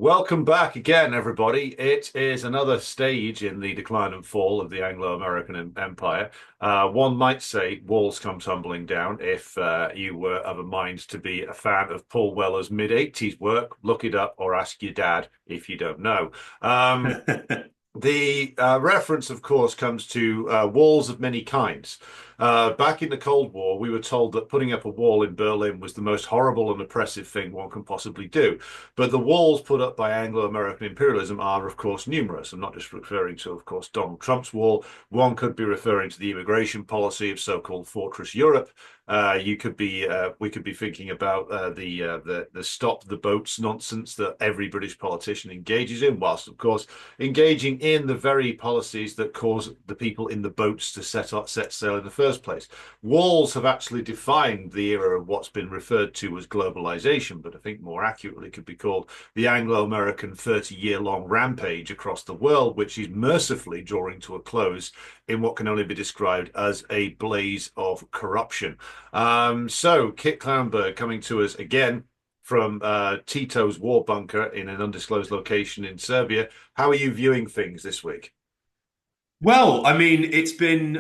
Welcome back again, everybody. It is another stage in the decline and fall of the Anglo-American Empire. One might say walls come tumbling down. If you were of a mind to be a fan of Paul Weller's mid-80s work, look it up or ask your dad if you don't know. Um, the reference, of course, comes to walls of many kinds. Back in the Cold War, we were told that putting up a wall in Berlin was the most horrible and oppressive thing one can possibly do. But the walls put up by Anglo-American imperialism are, of course, numerous. I'm not just referring to, of course, Donald Trump's wall. One could be referring to the immigration policy of so-called Fortress Europe. We could be thinking about the stop the boats nonsense that every British politician engages in, whilst, of course, engaging in the very policies that cause the people in the boats to set sail in the first place. Walls have actually defined the era of what's been referred to as globalization, but I think more accurately could be called the Anglo-American 30-year-long rampage across the world, which is mercifully drawing to a close in what can only be described as a blaze of corruption. So Kit Clownberg coming to us again from Tito's war bunker in an undisclosed location in Serbia. How are you viewing things this week? Well, I mean, it's been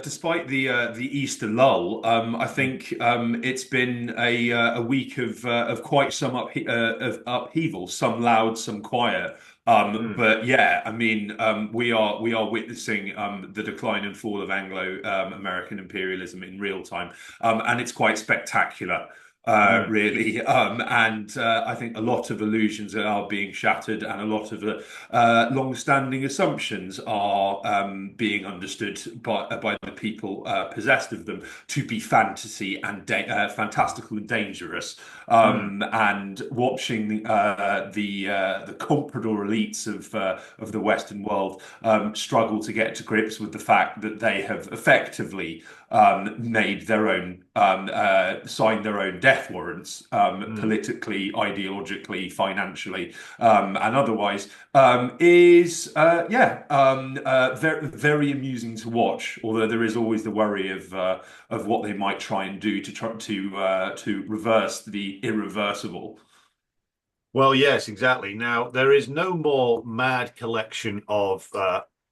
despite the Easter lull, I think it's been a week of quite some of upheaval, some loud, some quiet. Mm. But yeah, I mean, we are witnessing the decline and fall of Anglo American imperialism in real time, and it's quite spectacular. Mm. Really, and I think a lot of illusions are being shattered, and a lot of long-standing assumptions are being understood by the people possessed of them to be fantastical and dangerous. Mm. And watching the comprador elites of the Western world struggle to get to grips with the fact that they have effectively made their own signed their own death warrants Mm. politically, ideologically, financially, and otherwise is very very amusing to watch. Although there is always the worry of what they might try and do to try to reverse the irreversible. Well, yes, exactly. Now, there is no more mad collection of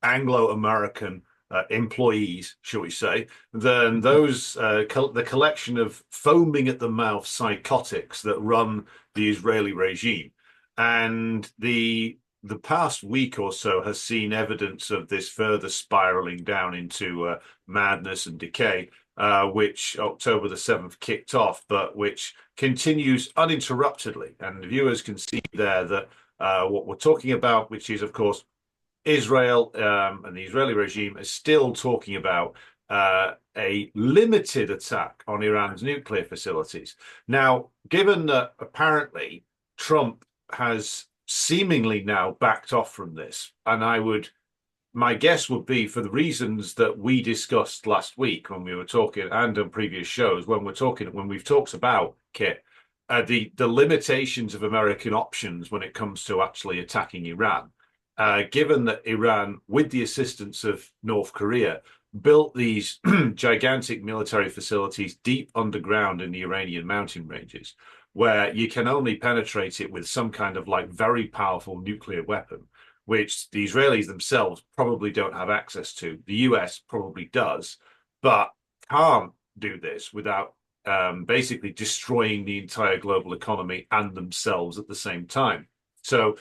Anglo-American employees, shall we say, than those the collection of foaming at the mouth psychotics that run the Israeli regime. And the past week or so has seen evidence of this further spiraling down into madness and decay, which October the 7th kicked off, but which continues uninterruptedly. And viewers can see there that what we're talking about, which is, of course, Israel and the Israeli regime, is still talking about a limited attack on Iran's nuclear facilities. Now, given that apparently Trump has seemingly now backed off from this, and my guess would be for the reasons that we discussed last week when we were talking and on previous shows when we've talked about Kit, the limitations of American options when it comes to actually attacking Iran. Given that Iran, with the assistance of North Korea, built these gigantic military facilities deep underground in the Iranian mountain ranges, where you can only penetrate it with some kind of like very powerful nuclear weapon, which the Israelis themselves probably don't have access to. The US probably does, but can't do this without basically destroying the entire global economy and themselves at the same time. So,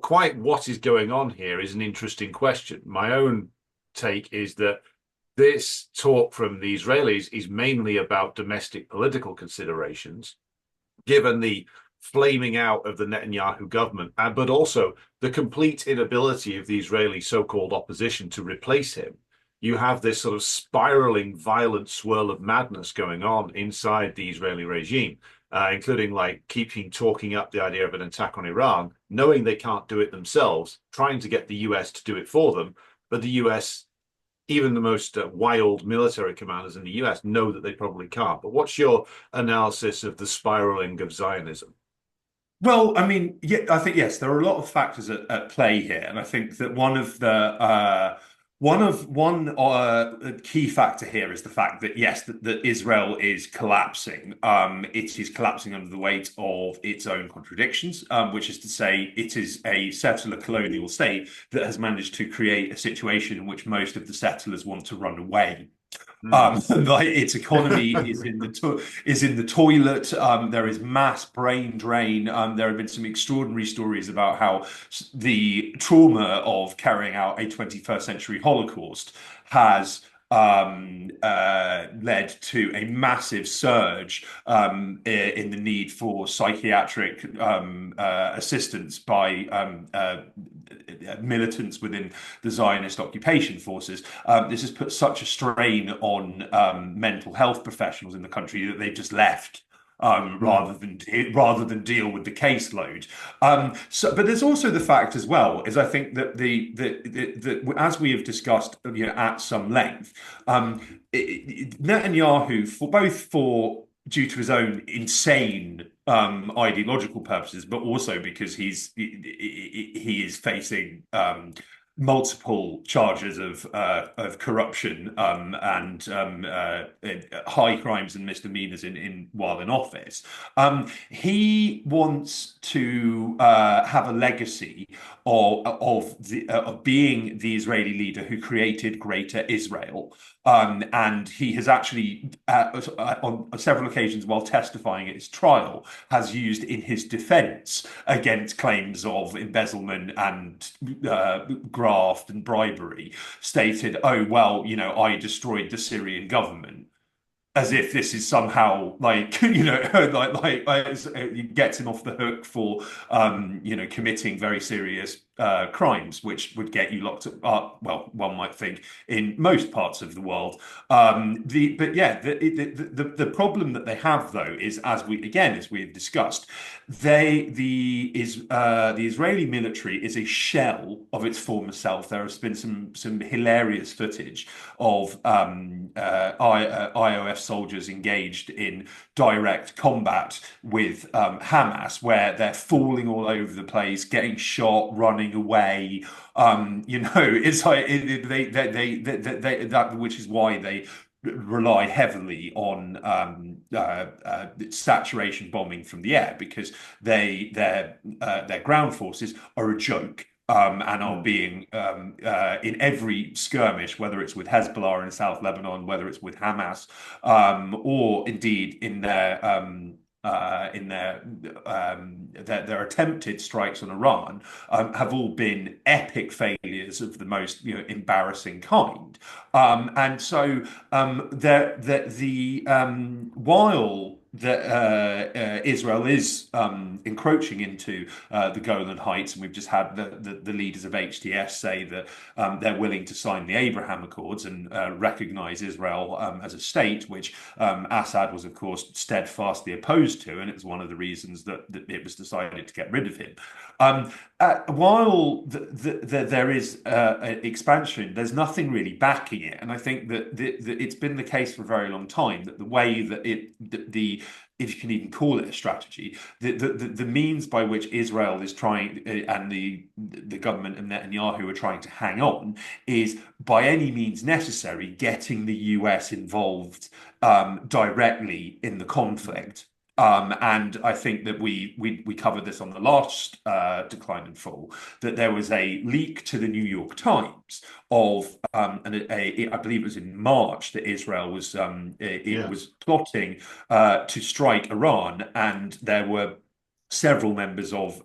quite what is going on here is an interesting question. My own take is that this talk from the Israelis is mainly about domestic political considerations, given the flaming out of the Netanyahu government, but also the complete inability of the Israeli so-called opposition to replace him. You have this sort of spiraling, violent swirl of madness going on inside the Israeli regime, including like keeping talking up the idea of an attack on Iran, knowing they can't do it themselves, trying to get the US to do it for them, but the US, even the most wild military commanders in the US, know that they probably can't. But what's your analysis of the spiraling of Zionism? Well, I mean, yeah, I think yes, there are a lot of factors at play here, and I think that one of the One key factor here is the fact that yes, that Israel is collapsing. It is collapsing under the weight of its own contradictions, which is to say, it is a settler colonial state that has managed to create a situation in which most of the settlers want to run away. Mm. Like its economy is in the toilet. There is mass brain drain. There have been some extraordinary stories about how the trauma of carrying out a 21st century Holocaust has led to a massive surge in the need for psychiatric assistance by militants within the Zionist occupation forces. This has put such a strain on mental health professionals in the country that they've just left. Mm. Rather than deal with the caseload. But there's also the fact as well is I think that the as we have discussed, at some length, Netanyahu, for due to his own insane ideological purposes, but also because he is facing multiple charges of corruption and high crimes and misdemeanors in while in office. He wants to have a legacy of being the Israeli leader who created Greater Israel. And he has actually, on several occasions while testifying at his trial, has used in his defense against claims of embezzlement and graft and bribery, stated, oh, well, I destroyed the Syrian government. As if this is somehow like it gets him off the hook for committing very serious crimes, which would get you locked up. Well, one might think in most parts of the world. The problem that they have though is, as we've discussed, the Israeli military is a shell of its former self. There has been some hilarious footage of IOF soldiers engaged in direct combat with Hamas, where they're falling all over the place, getting shot, running away. It's like which is why they rely heavily on saturation bombing from the air, because their ground forces are a joke. And are Mm. being in every skirmish, whether it's with Hezbollah in South Lebanon, whether it's with Hamas, or indeed in their attempted strikes on Iran, have all been epic failures of the most embarrassing kind. And so while Israel is encroaching into the Golan Heights, and we've just had the leaders of HTS say that they're willing to sign the Abraham Accords and recognize Israel as a state, which Assad was, of course, steadfastly opposed to, and it was one of the reasons that it was decided to get rid of him. While there is expansion, there's nothing really backing it, and I think that it's been the case for a very long time that the way that if you can even call it a strategy, the means by which Israel is trying and the government and Netanyahu are trying to hang on is by any means necessary getting the US involved directly in the conflict. And I think that we covered this on the last Decline and Fall, that there was a leak to the New York Times of I believe it was in March that Israel was it Yeah. was plotting to strike Iran, and there were several members of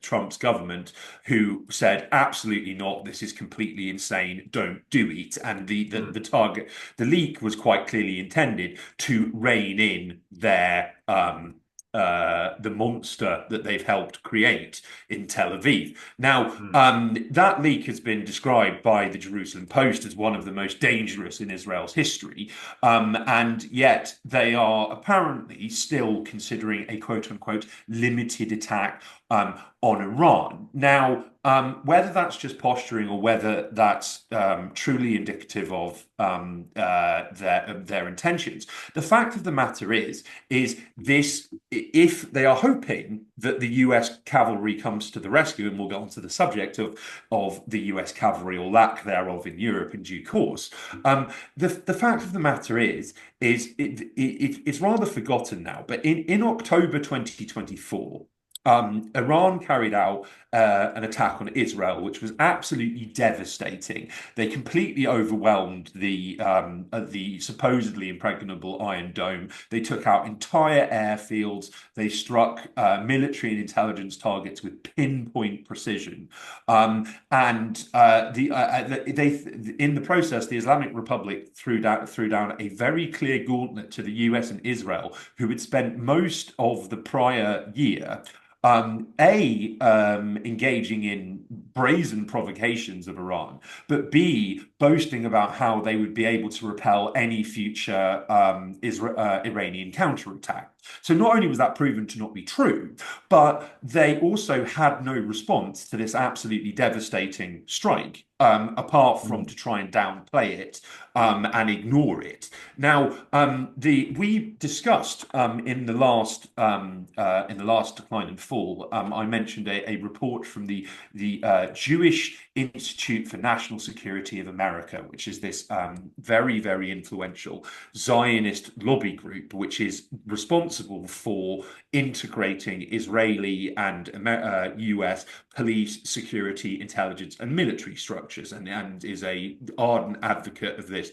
Trump's government who said, absolutely not, this is completely insane, don't do it. And Mm. the leak was quite clearly intended to rein in the monster that they've helped create in Tel Aviv. Now, Mm. that leak has been described by the Jerusalem Post as one of the most dangerous in Israel's history. And yet they are apparently still considering a quote unquote limited attack on Iran. Now, whether that's just posturing or whether that's truly indicative of their intentions, the fact of the matter is this: if they are hoping that the US cavalry comes to the rescue, and we'll get onto the subject of the US cavalry or lack thereof in Europe in due course. The fact of the matter it's rather forgotten now, but in October 2024, Iran carried out an attack on Israel, which was absolutely devastating. They completely overwhelmed the supposedly impregnable Iron Dome. They took out entire airfields. They struck military and intelligence targets with pinpoint precision. In the process, the Islamic Republic threw down a very clear gauntlet to the US and Israel, who had spent most of the prior year engaging in brazen provocations of Iran, but B, boasting about how they would be able to repel any future Iranian counterattack. So not only was that proven to not be true, but they also had no response to this absolutely devastating strike, apart from to try and downplay it and ignore it. Now, we discussed in the last Decline and Fall. I mentioned a report from the Jewish Institute for National Security of America, which is this very, very influential Zionist lobby group, which is responsible for integrating Israeli and US police, security, intelligence, and military structures, and is a ardent advocate of this,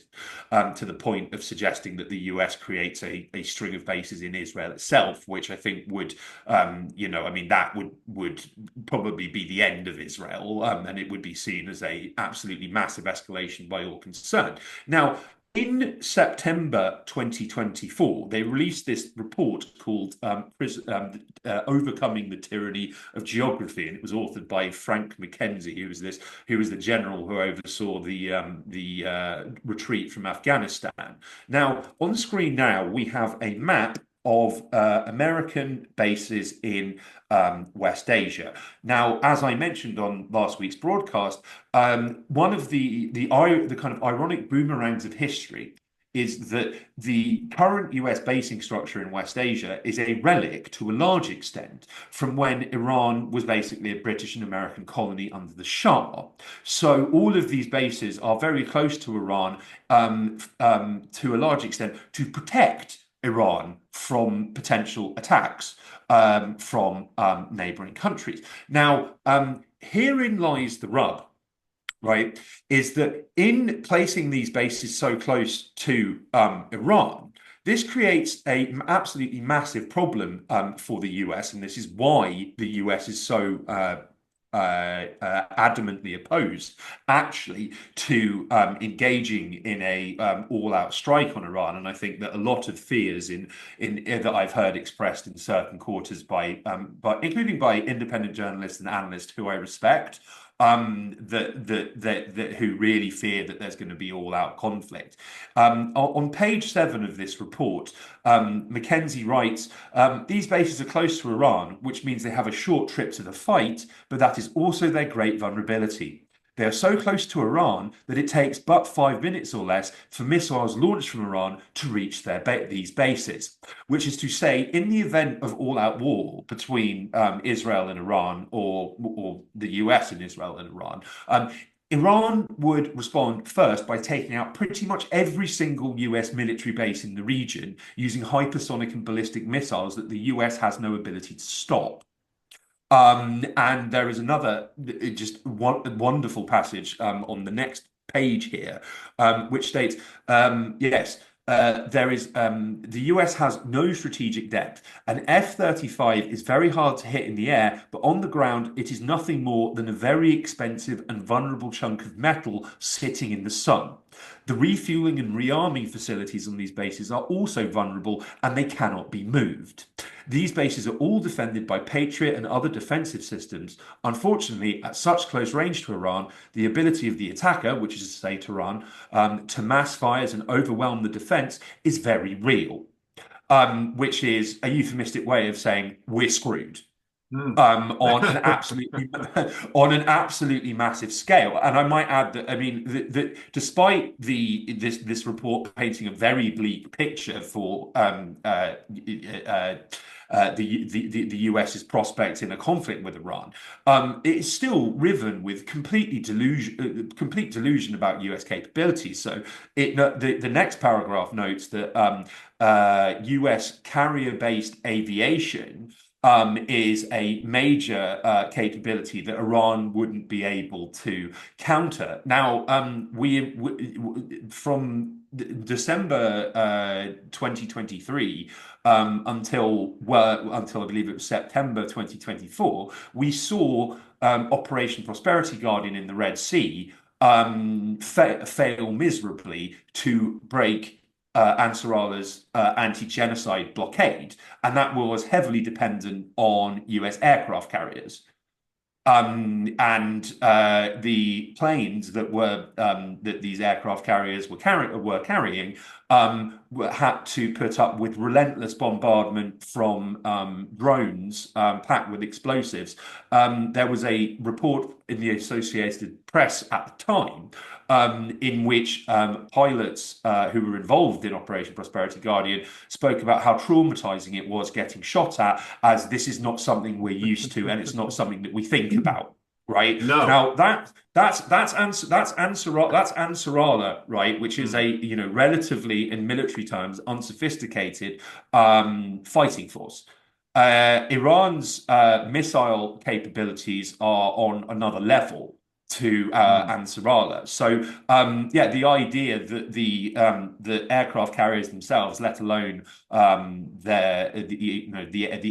to the point of suggesting that the US creates a string of bases in Israel itself, which I think would, that would probably be the end of Israel, and it would be seen as a absolutely massive escalation by all concerned. Now, in September 2024, they released this report called Overcoming the Tyranny of Geography, and it was authored by Frank McKenzie, who was the general who oversaw the retreat from Afghanistan. Now, on the screen now, we have a map of American bases in West Asia. Now, as I mentioned on last week's broadcast, one of the kind of ironic boomerangs of history is that the current US basing structure in West Asia is a relic, to a large extent, from when Iran was basically a British and American colony under the Shah. So all of these bases are very close to Iran, to a large extent, to protect Iran from potential attacks from neighboring countries. Now, herein lies the rub, right? Is that in placing these bases so close to Iran, this creates an absolutely massive problem for the US, and this is why the US is so adamantly opposed actually to engaging in a all-out strike on Iran. And I think that a lot of fears in that I've heard expressed in certain quarters by including by independent journalists and analysts who I respect, that who really fear that there's going to be all-out conflict. On page 7 of this report, Mackenzie writes, these bases are close to Iran, which means they have a short trip to the fight, but that is also their great vulnerability. They are so close to Iran that it takes but 5 minutes or less for missiles launched from Iran to reach these bases, which is to say, in the event of all-out war between Israel and Iran, or the US and Israel and Iran, Iran would respond first by taking out pretty much every single US military base in the region using hypersonic and ballistic missiles that the US has no ability to stop. And there is another just wonderful passage on the next page here, which states, yes, the US has no strategic depth. An F-35 is very hard to hit in the air, but on the ground, it is nothing more than a very expensive and vulnerable chunk of metal sitting in the sun. The refueling and rearming facilities on these bases are also vulnerable, and they cannot be moved. These bases are all defended by Patriot and other defensive systems. Unfortunately, at such close range to Iran, the ability of the attacker, which is to say Tehran, to mass fires and overwhelm the defense is very real, which is a euphemistic way of saying we're screwed. On an absolutely massive scale. And I might add that, I mean, that despite this report painting a very bleak picture for the US's prospects in a conflict with Iran, it is still riven with complete delusion about US capabilities. So the next paragraph notes that US carrier-based aviation is a major capability that Iran wouldn't be able to counter. Now, from December 2023 until I believe it was September 2024, we saw Operation Prosperity Guardian in the Red Sea fail miserably to break Ansarallah's anti-genocide blockade, and that was heavily dependent on US aircraft carriers. And the planes that these aircraft carriers were carrying had to put up with relentless bombardment from drones packed with explosives. There was a report in the Associated Press at the time in which pilots who were involved in Operation Prosperity Guardian spoke about how traumatizing it was getting shot at, as this is not something we're used to, and it's not something that we think about. Right No. now, that's Ansarallah, right, which is a relatively, in military terms, unsophisticated fighting force. Iran's missile capabilities are on another level to Ansarallah. So the idea that the aircraft carriers themselves, let alone the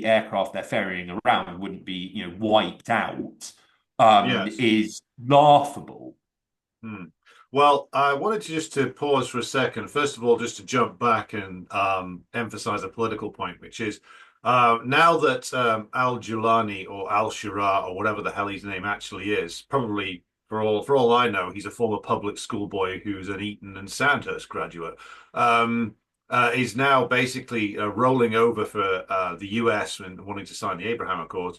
aircraft they're ferrying around, wouldn't be wiped out Yes. is laughable. Hmm. Well, I wanted to pause for a second. First of all, just to jump back and emphasize a political point, which is now that Al-Julani or Al-Shira or whatever the hell his name actually is, probably for all I know, he's a former public school boy who's an Eton and Sandhurst graduate, is now basically rolling over for the US and wanting to sign the Abraham Accords.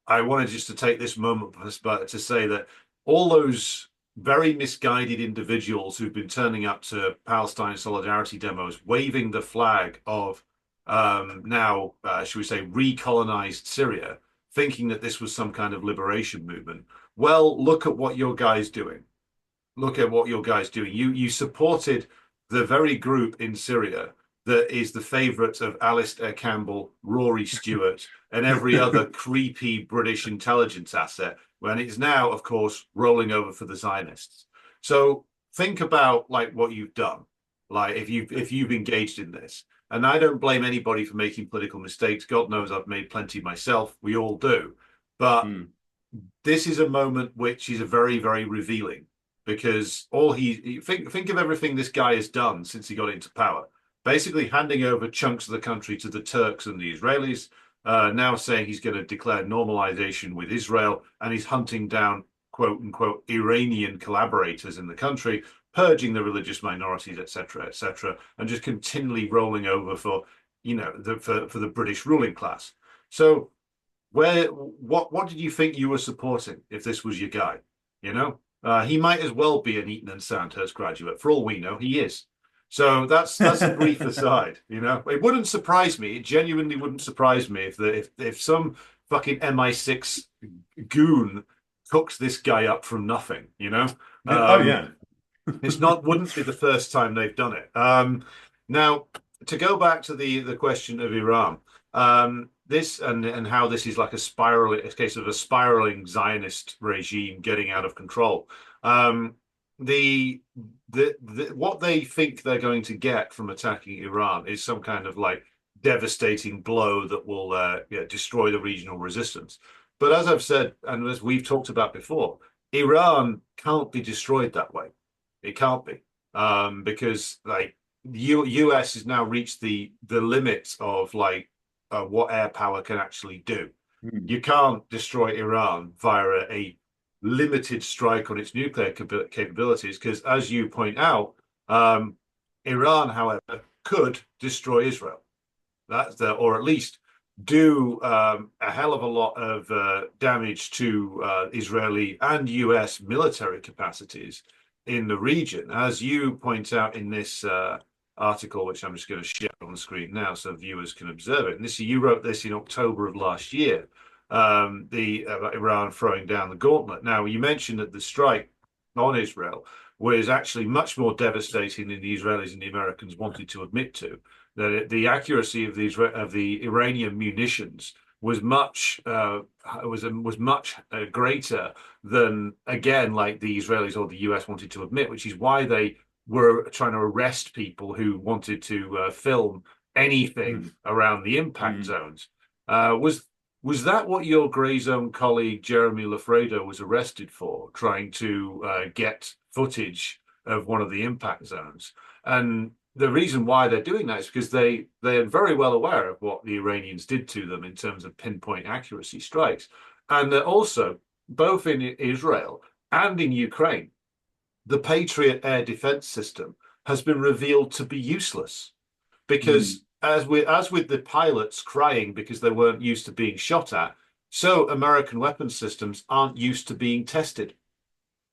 I wanted just to take this moment to say that all those very misguided individuals who've been turning up to Palestine solidarity demos, waving the flag of now, should we say, recolonized Syria, thinking that this was some kind of liberation movement. Well, look at what your guys doing. Look at what your guys doing. You supported the very group in Syria that is the favorite of Alistair Campbell, Rory Stewart, and every other creepy British intelligence asset, when it's now, of course, rolling over for the Zionists. So think about like what you've done, like if you've engaged in this. And I don't blame anybody for making political mistakes. God knows I've made plenty myself. We all do. But this is a moment which is a very, very revealing, because think of everything this guy has done since he got into power. Basically handing over chunks of the country to the Turks and the Israelis, now saying he's going to declare normalization with Israel, and he's hunting down quote unquote Iranian collaborators in the country, purging the religious minorities, etc., and just continually rolling over for for the British ruling class. So what did you think you were supporting if this was your guy? He might as well be an Eton and Sandhurst graduate. For all we know, he is. So that's a brief aside. It wouldn't surprise me. It genuinely wouldn't surprise me if some fucking MI6 goon cooked this guy up from nothing. Oh yeah. Wouldn't be the first time they've done it. Now, to go back to the question of Iran, this and how this is like a case of a spiraling Zionist regime getting out of control. What they think they're going to get from attacking Iran is some kind of like devastating blow that will destroy the regional resistance. But as I've said, and as we've talked about before, Iran can't be destroyed that way. It can't be, because like US has now reached the limit of like what air power can actually do. You can't destroy Iran via a limited strike on its nuclear capabilities, because, as you point out, Iran, however, could destroy Israel. Or at least do a hell of a lot of damage to Israeli and US military capacities in the region. As you point out in this article, which I'm just going to share on the screen now so viewers can observe it. And this you wrote this in October of last year, the Iran throwing down the gauntlet. Now, you mentioned that the strike on Israel was actually much more devastating than the Israelis and the Americans wanted to admit to. That the accuracy of the Iranian munitions was much greater than, again, like the Israelis or the US wanted to admit, which is why they were trying to arrest people who wanted to film Mm, anything around the impact mm. zones. Was that what your Grey Zone colleague Jeremy Lafredo was arrested for, trying to get footage of one of the impact zones? And the reason why they're doing that is because they're very well aware of what the Iranians did to them in terms of pinpoint accuracy strikes, and they're also both in Israel and in Ukraine. The Patriot air defense system has been revealed to be useless Mm. because as with the pilots crying because they weren't used to being shot at, so American weapons systems aren't used to being tested.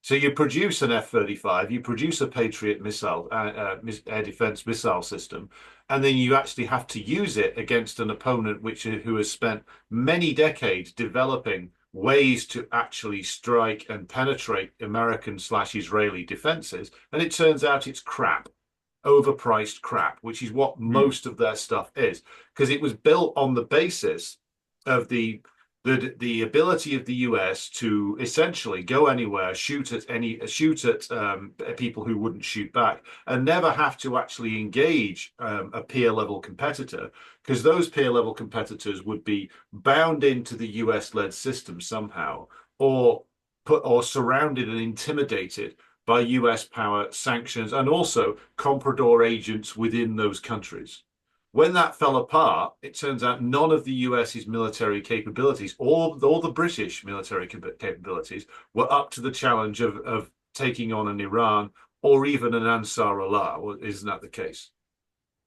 So you produce an F-35, you produce a Patriot missile, air defense missile system, and then you actually have to use it against an opponent who has spent many decades developing ways to actually strike and penetrate American/Israeli defenses, and it turns out it's crap, overpriced crap, which is what Mm. most of their stuff is, because it was built on the basis of the ability of the US to essentially go anywhere, shoot at people who wouldn't shoot back, and never have to actually engage a peer level competitor, because those peer level competitors would be bound into the US led system somehow, or surrounded and intimidated by US power sanctions and also comprador agents within those countries. When that fell apart, it turns out none of the US's military capabilities or the British military capabilities were up to the challenge of taking on an Iran or even an Ansar Allah. Well, isn't that the case?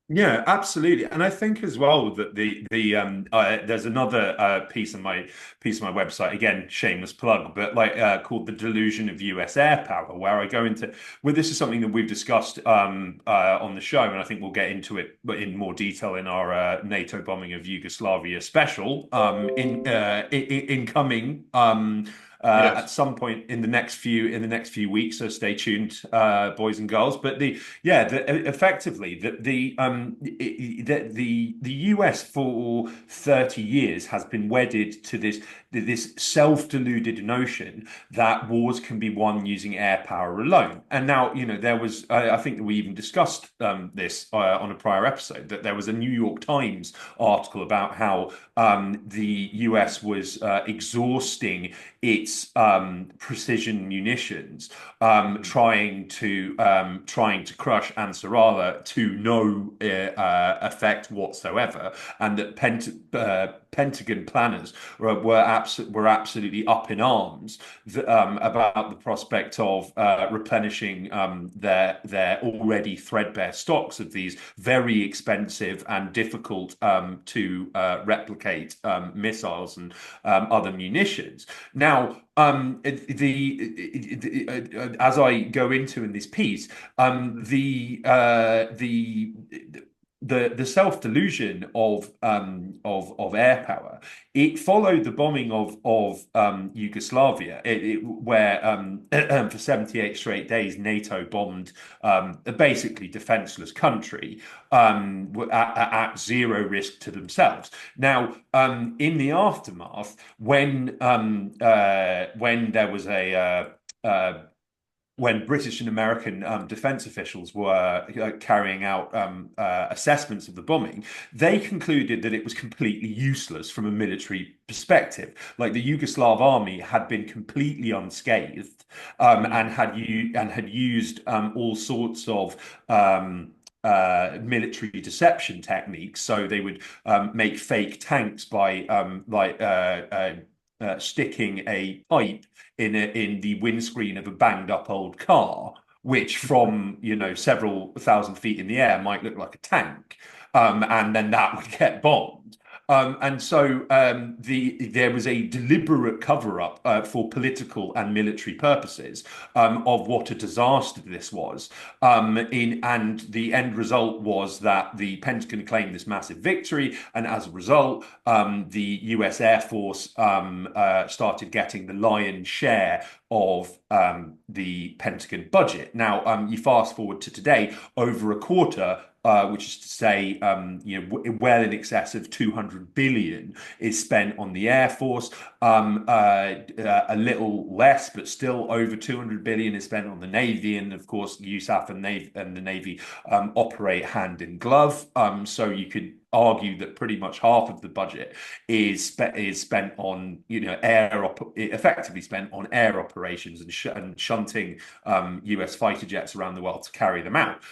Yeah, absolutely, and I think as well that there's another piece on my website, again, shameless plug, but like called "The Delusion of US Air Power," where I go into this is something that we've discussed on the show, and I think we'll get into it in more detail in our NATO bombing of Yugoslavia special incoming. At Yes. some point in the next few weeks. So stay tuned, boys and girls. But effectively the US for 30 years has been wedded to this self-deluded notion that wars can be won using air power alone. And now, there was, I think that we even discussed this on a prior episode, that there was a New York Times article about how the US was exhausting its precision munitions, trying to crush Ansarallah to no effect whatsoever, and that Pentagon planners were absolutely up in arms about the prospect of replenishing their already threadbare stocks of these very expensive and difficult to replicate missiles and other munitions. Now, as I go into in this piece, the self delusion of air power. It followed the bombing of Yugoslavia, where for 78 straight days NATO bombed a basically defenseless country at zero risk to themselves. Now, in the aftermath, when there was when British and American defense officials were carrying out assessments of the bombing, they concluded that it was completely useless from a military perspective. Like, the Yugoslav army had been completely unscathed, Mm. and had used all sorts of military deception techniques. So they would make fake tanks by sticking a pipe in the windscreen of a banged up old car, which from several thousand feet in the air might look like a tank, and then that would get bombed. And so there was a deliberate cover-up for political and military purposes of what a disaster this was. And the end result was that the Pentagon claimed this massive victory, and as a result, the US Air Force started getting the lion's share of the Pentagon budget. Now, you fast forward to today, over a quarter, which is to say, well in excess of 200 billion is spent on the Air Force. A little less, but still over 200 billion is spent on the Navy, and of course, USAF and the Navy operate hand in glove. So you could argue that pretty much half of the budget is spent on effectively spent on air operations and shunting US fighter jets around the world to carry them out.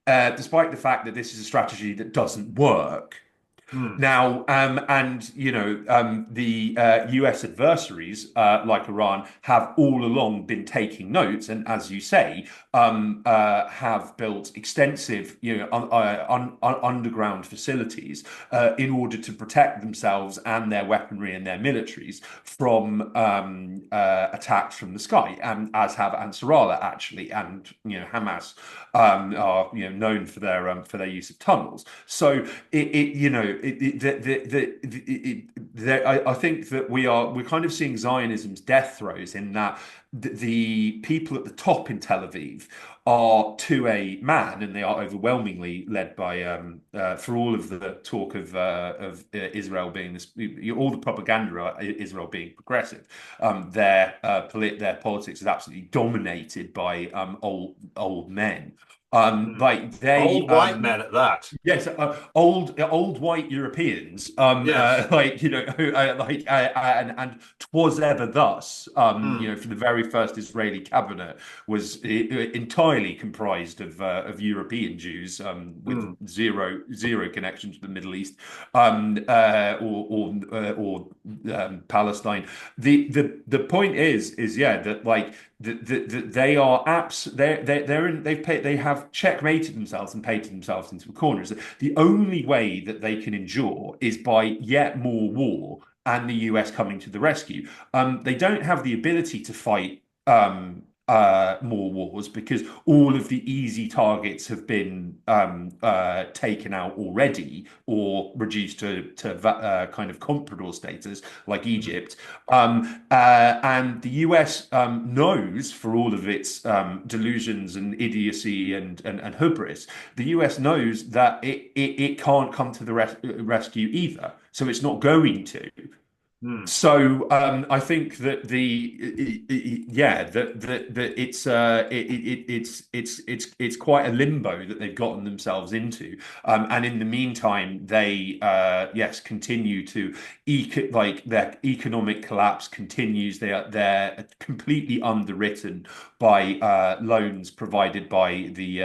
Despite the fact that this is a strategy that doesn't work. Hmm. Now, the US adversaries, like Iran, have all along been taking notes, and as you say, have built extensive, underground facilities in order to protect themselves and their weaponry and their militaries from attacks from the sky, and as have Ansarallah actually, and Hamas are known for their use of tunnels. So I think that we're kind of seeing Zionism's death throes in that the people at the top in Tel Aviv are to a man, and they are overwhelmingly led by, for all of the talk of Israel being this, all the propaganda of Israel being progressive, their politics is absolutely dominated by old men. Hmm. Like they Old white men at that. Yes, old white Europeans, Yes. and 'twas ever thus, Hmm. for the very first Israeli cabinet was entirely comprised of European Jews, with Hmm. zero connection to the Middle East, or Palestine. The point is yeah, that like they are apps they have checkmated themselves and painted themselves into corners. The only way that they can endure is by yet more war and the US coming to the rescue. They don't have the ability to fight more wars because all of the easy targets have been taken out already or reduced to kind of comprador status, like Hmm. Egypt. And the US knows, for all of its delusions and idiocy and hubris, the US knows that it can't come to the rescue either. So it's not going to. Hmm. So I think that that it's quite a limbo that they've gotten themselves into, and in the meantime they yes, continue to their economic collapse continues. They're completely underwritten by loans provided by the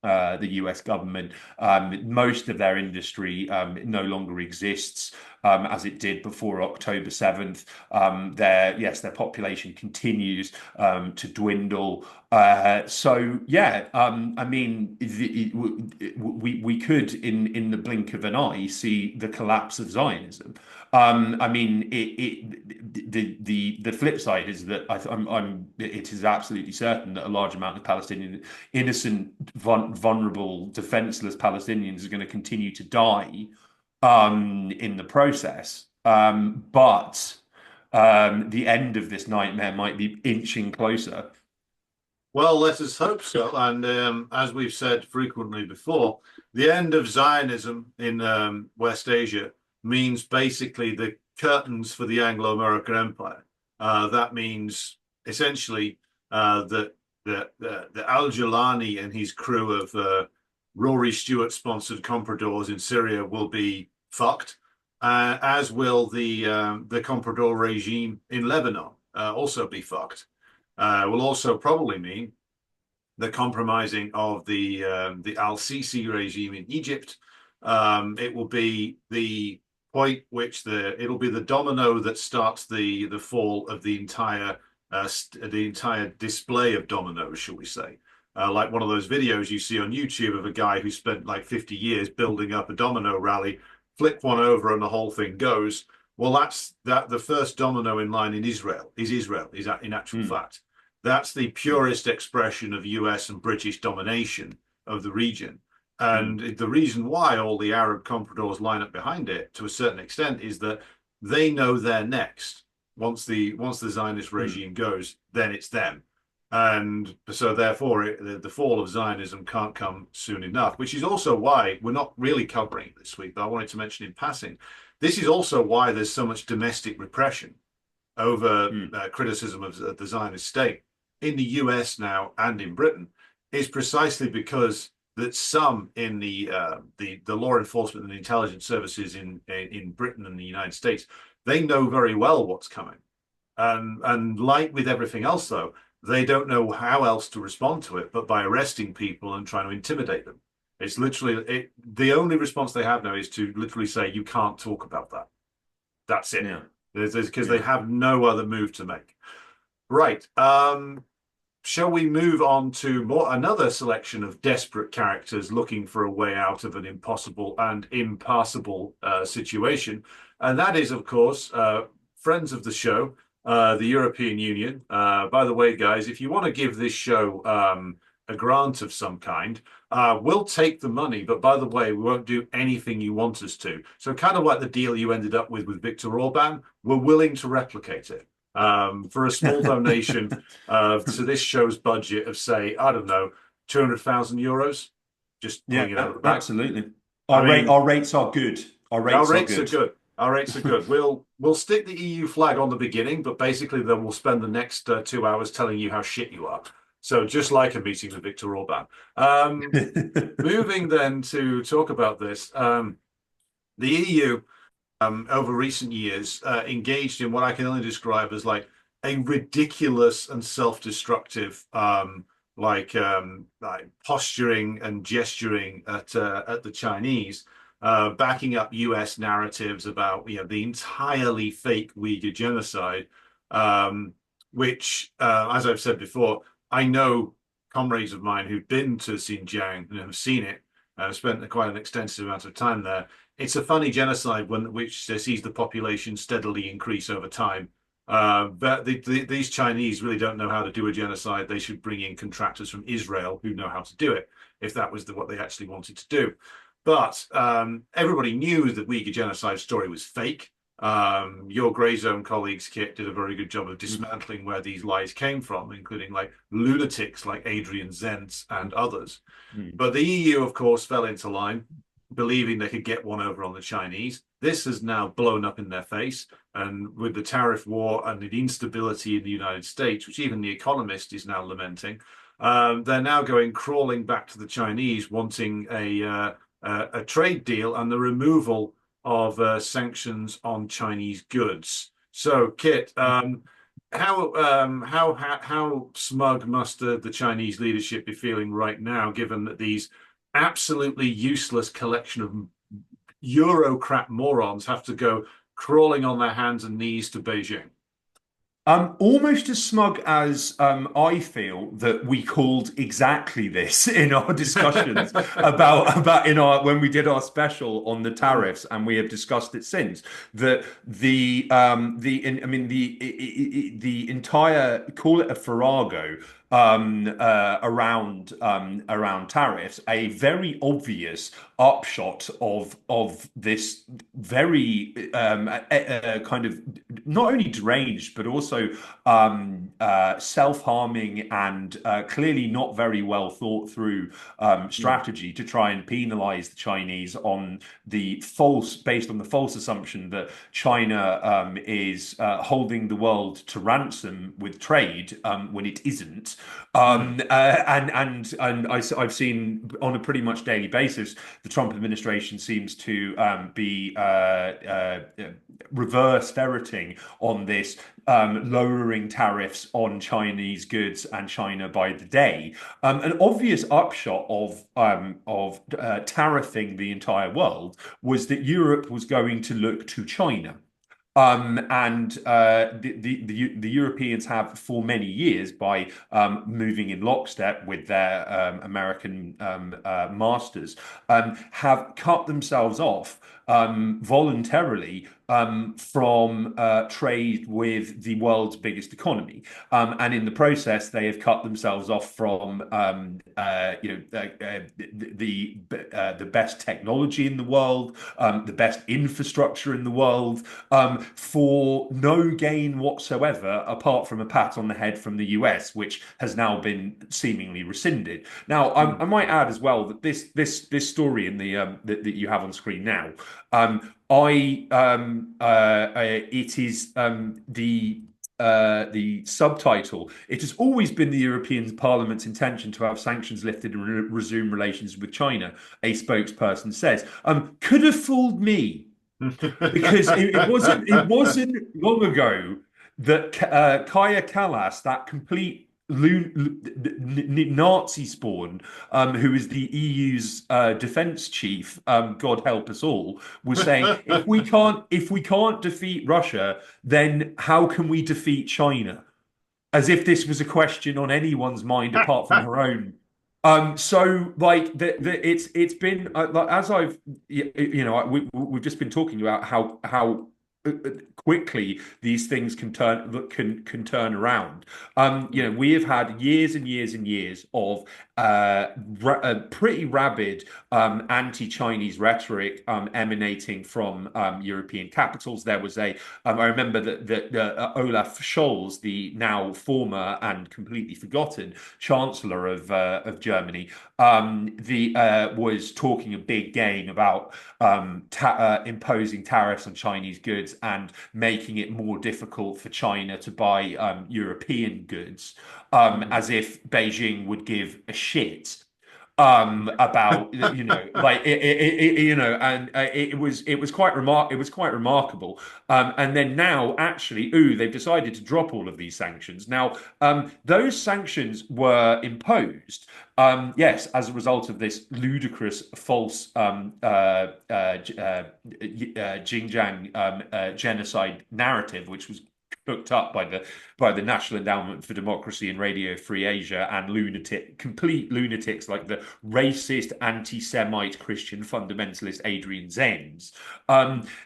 US government. Most of their industry no longer exists as it did before October 7th. Their population continues to dwindle. So yeah, I mean, we could in the blink of an eye see the collapse of Zionism. I mean, the flip side is that it is absolutely certain that a large amount of Palestinian innocent, vulnerable, defenseless Palestinians are going to continue to die in the process. But the end of this nightmare might be inching closer. Well, let us hope so. And as we've said frequently before, the end of Zionism in West Asia means basically the curtains for the Anglo-American Empire. That means essentially that Al-Jilani and his crew of Rory Stewart-sponsored compradors in Syria will be fucked, as will the comprador regime in Lebanon also be fucked. Will also probably mean the compromising of the Al-Sisi regime in Egypt. It will be the point which it'll be the domino that starts the fall of the entire display of dominoes, shall we say? Like one of those videos you see on YouTube of a guy who spent like 50 years building up a domino rally flip one over and the whole thing goes. Well, that's that the first domino in line in Israel is that in actual Mm, fact. That's the purest expression of US and British domination of the region. mm, And the reason why all the Arab compradors line up behind it to a certain extent is that they know they're next. Once the Zionist mm. regime goes, then it's them. And so therefore the fall of Zionism can't come soon enough, which is also why we're not really covering it this week, but I wanted to mention in passing. This is also why there's so much domestic repression over Mm. criticism of the Zionist state in the US now and in Britain is precisely because that some in the law enforcement and the intelligence services in Britain and the United States, they know very well what's coming. And like with everything else, though, they don't know how else to respond to it but by arresting people and trying to intimidate them. It's literally the only response they have now is to literally say, you can't talk about that. That's it. Yeah. Because they Yeah. have no other move to make. Right. Shall we move on to another selection of desperate characters looking for a way out of an impossible and impassable situation? And that is, of course, friends of the show, the European Union. By the way, guys, if you want to give this show a grant of some kind, we'll take the money. But by the way, we won't do anything you want us to. So kind of like the deal you ended up with Viktor Orban, we're willing to replicate it for a small donation to this show's budget of, say, I don't know, 200,000 euros, just Yeah, pulling it out of the bag. absolutely. I mean, Our rates are good. Our our rates are rates are good. good. Our rates are good. We'll stick the EU flag on the beginning, but basically then we'll spend the next 2 hours telling you how shit you are. So just like a meeting with Viktor Orban. Moving then to talk about this, the EU over recent years engaged in what I can only describe as like a ridiculous and self-destructive like posturing and gesturing at the Chinese, backing up US narratives about the entirely fake Uyghur genocide, um, which as I've said before, I know comrades of mine who've been to Xinjiang and have seen it, spent quite an extensive amount of time there. It's a funny genocide which sees the population steadily increase over time. But these Chinese really don't know how to do a genocide. They should bring in contractors from Israel who know how to do it, if that was what they actually wanted to do. But everybody knew that Uyghur genocide story was fake. Your Grey Zone colleagues, Kit, did a very good job of dismantling where these lies came from, including like lunatics like Adrian Zentz and others. Mm. But the EU, of course, fell into line, believing they could get one over on the Chinese. This has now blown up in their face. And with the tariff war and the instability in the United States, which even The Economist is now lamenting, they're now going crawling back to the Chinese, wanting a trade deal and the removal of sanctions on Chinese goods. So, Kit, how smug must the Chinese leadership be feeling right now, given that these absolutely useless collection of Eurocrat morons have to go crawling on their hands and knees to Beijing? Almost as smug as I feel that we called exactly this in our discussions about in our when we did our special on the tariffs, and we have discussed it since. That the entire, call it a farrago around tariffs, a very obvious upshot of this very kind of not only deranged but also self-harming and clearly not very well thought through strategy to try and penalize the Chinese based on the false assumption that China is holding the world to ransom with trade when it isn't. I've seen on a pretty much daily basis the Trump administration seems to be reverse ferreting on this, lowering tariffs on Chinese goods and China by the day. An obvious upshot of tariffing the entire world was that Europe was going to look to China. The Europeans have for many years, by moving in lockstep with their American masters, have cut themselves off voluntarily from trade with the world's biggest economy, and in the process, they have cut themselves off from the best technology in the world, the best infrastructure in the world, for no gain whatsoever, apart from a pat on the head from the US, which has now been seemingly rescinded. Now, I might add as well that this story in the that you have on screen now, it is the subtitle. It has always been the European Parliament's intention to have sanctions lifted and resume relations with China, a spokesperson says. Could have fooled me, because it wasn't long ago that Kaya Kallas, that complete Nazi spawn, who is the EU's defense chief, God help us all, was saying, if we can't defeat Russia, then how can we defeat China? As if this was a question on anyone's mind apart from her own. So like it's been like, as I've we've just been talking about how quickly these things can turn around. We have had years and years and years of pretty rabid anti-Chinese rhetoric emanating from European capitals. There was I remember that Olaf Scholz, the now former and completely forgotten Chancellor of Germany, was talking a big game about imposing tariffs on Chinese goods and making it more difficult for China to buy European goods, as if Beijing would give a shit about like and it was quite remarkable. And then now actually, they've decided to drop all of these sanctions. Now, those sanctions were imposed, yes, as a result of this ludicrous false Xinjiang genocide narrative, which was cooked up by the National Endowment for Democracy and Radio Free Asia and complete lunatics like the racist, anti-Semite Christian fundamentalist Adrian Zenz.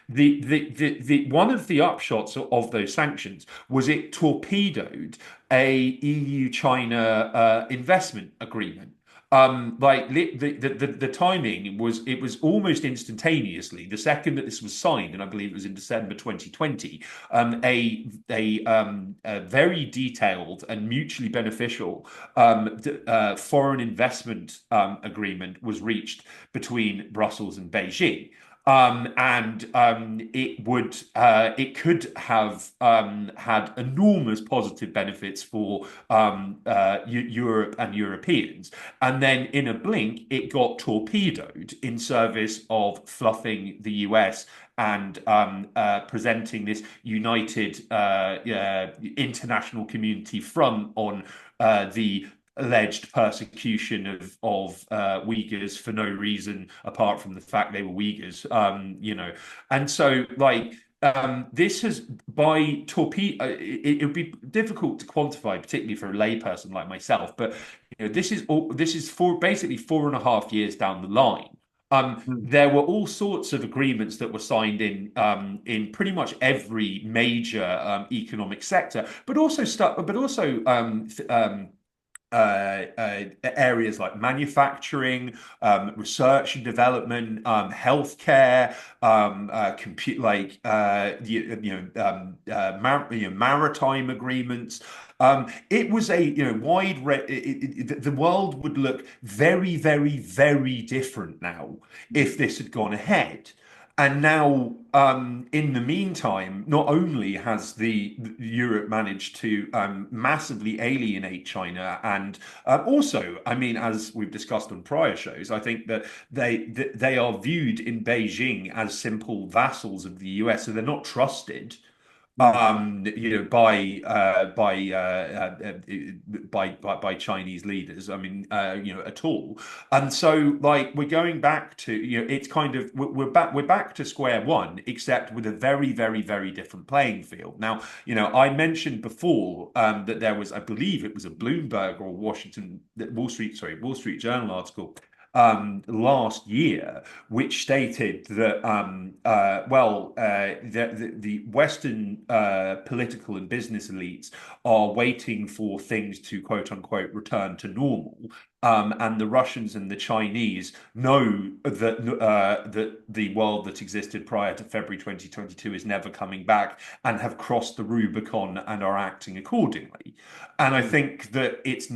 The one of the upshots of those sanctions was it torpedoed a EU-China investment agreement. Like the timing was almost instantaneously. The second that this was signed, and I believe it was in December 2020, a very detailed and mutually beneficial foreign investment agreement was reached between Brussels and Beijing. It could have had enormous positive benefits for Europe and Europeans, and then in a blink it got torpedoed in service of fluffing the US and presenting this united international community front on the alleged persecution of Uyghurs for no reason apart from the fact they were Uyghurs, and so like this has by torpedo. It would be difficult to quantify, particularly for a layperson like myself. But this is basically 4.5 years down the line. There were all sorts of agreements that were signed in pretty much every major economic sector, but also areas like manufacturing, research and development, healthcare, compute like maritime agreements. It was a the world would look very, very, very different now if this had gone ahead. And now, in the meantime, not only has the Europe managed to massively alienate China, and also, I mean, as we've discussed on prior shows, I think that they are viewed in Beijing as simple vassals of the US, so they're not trusted by Chinese leaders. I mean, at all. And so, like, we're going back to, it's kind of we're back to square one, except with a very, very, very different playing field. Now, I mentioned before that there was, I believe it was a Bloomberg or Wall Street Journal article last year, which stated that the Western political and business elites are waiting for things to quote unquote return to normal. And the Russians and the Chinese know that the world that existed prior to February 2022 is never coming back, and have crossed the Rubicon and are acting accordingly. And I think that it's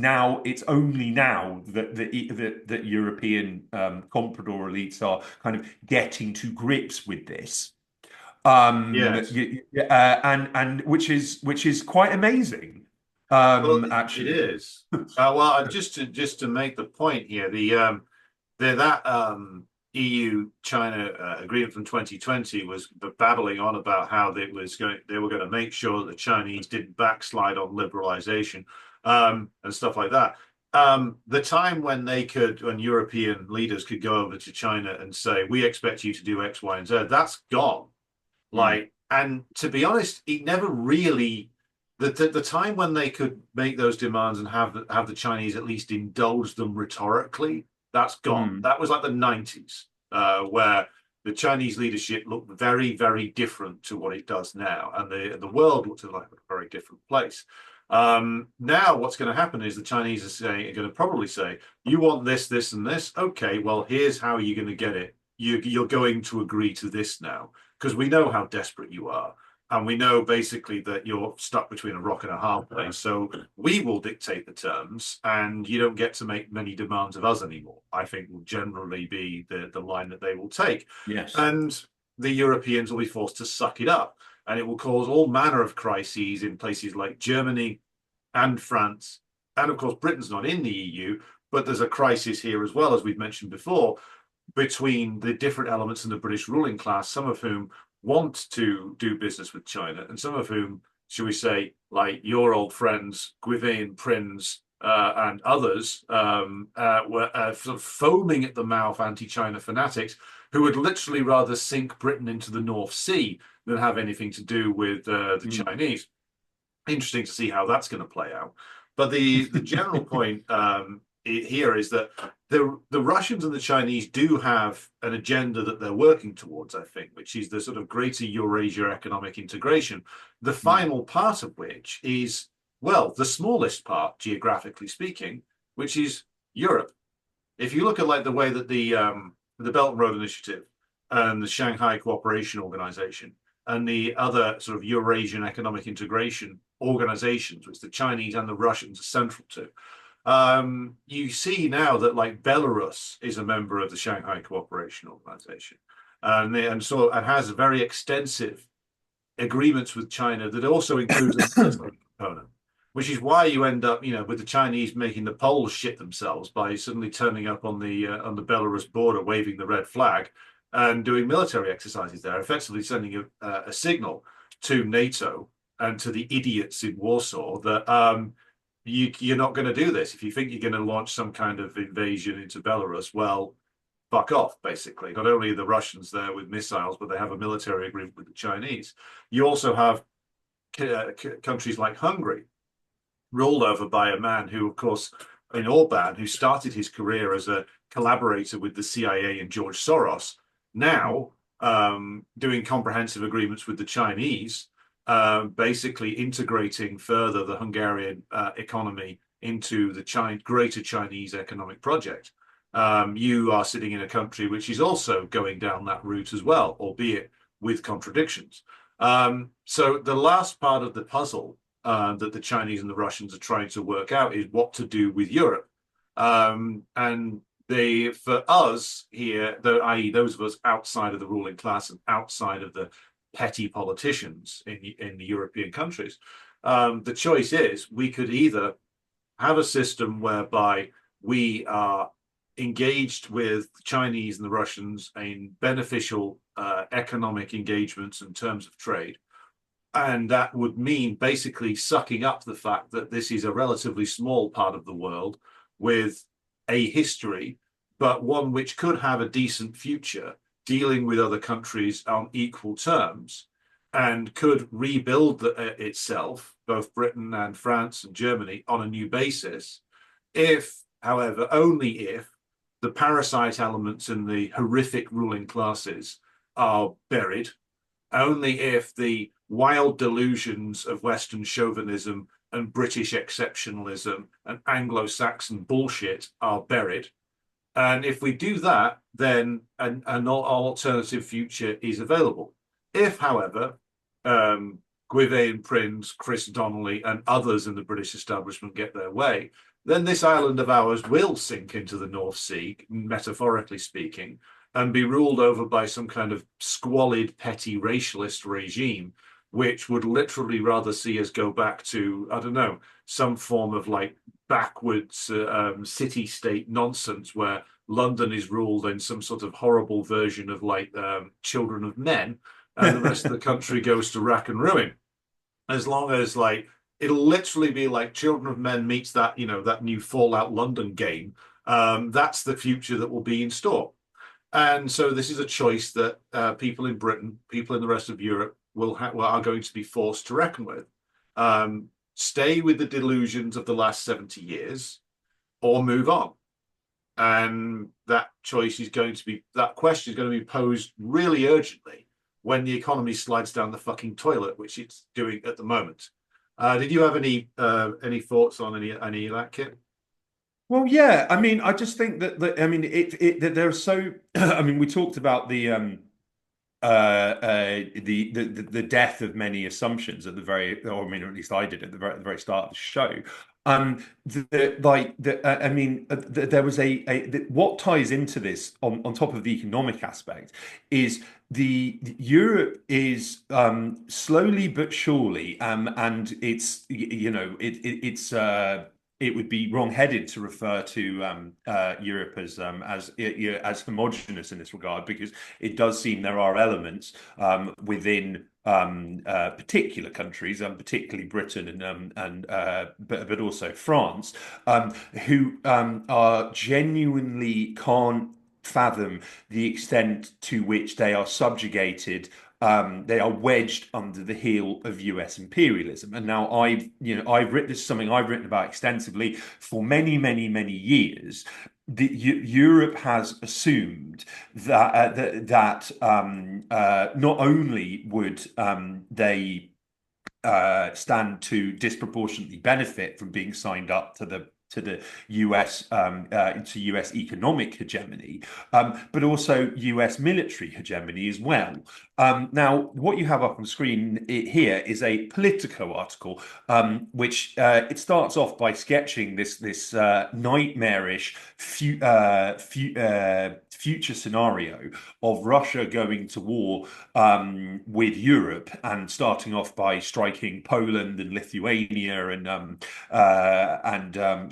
only now that that European comprador elites are kind of getting to grips with this, Yes. and which is quite amazing, Well, it actually. is. Just to make the point here, that EU-China agreement from 2020 was babbling on about how they were going to make sure that the Chinese didn't backslide on liberalization, and stuff like that. The time when when European leaders could go over to China and say, "We expect you to do X, Y, and Z," that's gone. Mm, Like, and to be honest, it never really the time when they could make those demands and have the Chinese at least indulge them rhetorically, that's gone. mm, That was like the 90s, where the Chinese leadership looked very, very different to what it does now, and the world looked like a very different place. Now, what's going to happen is the Chinese are going to probably say, "You want this, this, and this? Okay, well, here's how you're going to get it. You're going to agree to this now." Because we know how desperate you are. And we know basically that you're stuck between a rock and a hard place. So we will dictate the terms, and you don't get to make many demands of us anymore, I think will generally be the line that they will take. yes. And the Europeans will be forced to suck it up. And it will cause all manner of crises in places like Germany and France. And of course, Britain's not in the EU, but there's a crisis here as well, as we've mentioned before, between the different elements in the British ruling class, some of whom want to do business with China, and some of whom, shall we say, like your old friends, Gwynedd Prince and others, were sort of foaming at the mouth anti-China fanatics who would literally rather sink Britain into the North Sea than have anything to do with the Mm. Chinese. Interesting to see how that's going to play out. But the general point here is that the Russians and the Chinese do have an agenda that they're working towards, I think, which is the sort of greater Eurasia economic integration, the Mm. final part of which is, well, the smallest part, geographically speaking, which is Europe. If you look at like the way that the Belt and Road Initiative and the Shanghai Cooperation Organization and the other sort of Eurasian economic integration organizations, which the Chinese and the Russians are central to, you see now that like Belarus is a member of the Shanghai Cooperation Organization, and has very extensive agreements with China that also includes a military component, which is why you end up, with the Chinese making the Poles shit themselves by suddenly turning up on the Belarus border, waving the red flag, and doing military exercises there, effectively sending a signal to NATO and to the idiots in Warsaw that you're not going to do this. If you think you're going to launch some kind of invasion into Belarus, well, fuck off, basically. Not only are the Russians there with missiles, but they have a military agreement with the Chinese. You also have countries like Hungary, ruled over by a man who, of course, in Orban, who started his career as a collaborator with the CIA and George Soros, now doing comprehensive agreements with the Chinese, basically integrating further the Hungarian economy into the greater Chinese economic project. You are sitting in a country which is also going down that route as well, albeit with contradictions. So the last part of the puzzle that the Chinese and the Russians are trying to work out is what to do with Europe. And for us here, i.e., those of us outside of the ruling class and outside of the petty politicians in the European countries, the choice is we could either have a system whereby we are engaged with the Chinese and the Russians in beneficial economic engagements in terms of trade. And that would mean basically sucking up the fact that this is a relatively small part of the world with a history, but one which could have a decent future dealing with other countries on equal terms and could rebuild itself, both Britain and France and Germany, on a new basis. If, however, only if the parasite elements and the horrific ruling classes are buried. Only if the wild delusions of Western chauvinism and British exceptionalism and Anglo-Saxon bullshit are buried. And if we do that, then an alternative future is available. If, however, Gwydion Prince, Chris Donnelly, and others in the British establishment get their way, then this island of ours will sink into the North Sea, metaphorically speaking, and be ruled over by some kind of squalid, petty racialist regime, which would literally rather see us go back to, I don't know, some form of like backwards city-state nonsense where London is ruled in some sort of horrible version of like Children of Men, and the rest of the country goes to rack and ruin. As long as like it'll literally be like Children of Men meets that, you know, that new Fallout London game. That's the future that will be in store. And so this is a choice that people in Britain, people in the rest of Europe are going to be forced to reckon with. Stay with the delusions of the last 70 years or move on. And that question is going to be posed really urgently when the economy slides down the fucking toilet, which it's doing at the moment. Did you have any thoughts on any of that, Kit? Well, yeah. I mean, I just think that I mean, that there's so. I mean, we talked about the death of many assumptions at the very, or I mean, or at least I did at the very start of the show. I mean, there was what ties into this on top of the economic aspect is the Europe is slowly but surely, and it's it's it would be wrong-headed to refer to Europe as homogeneous in this regard, because it does seem there are elements within particular countries, particularly Britain but also France, who are genuinely can't fathom the extent to which they are subjugated. They are wedged under the heel of US imperialism. And now I've written, this is something I've written about extensively for many, many, many years. Europe has assumed that not only would they stand to disproportionately benefit from being signed up to the US to US economic hegemony, but also US military hegemony as well. Now, what you have up on screen here is a Politico article, which it starts off by sketching this nightmarish future scenario of Russia going to war with Europe, and starting off by striking Poland and Lithuania and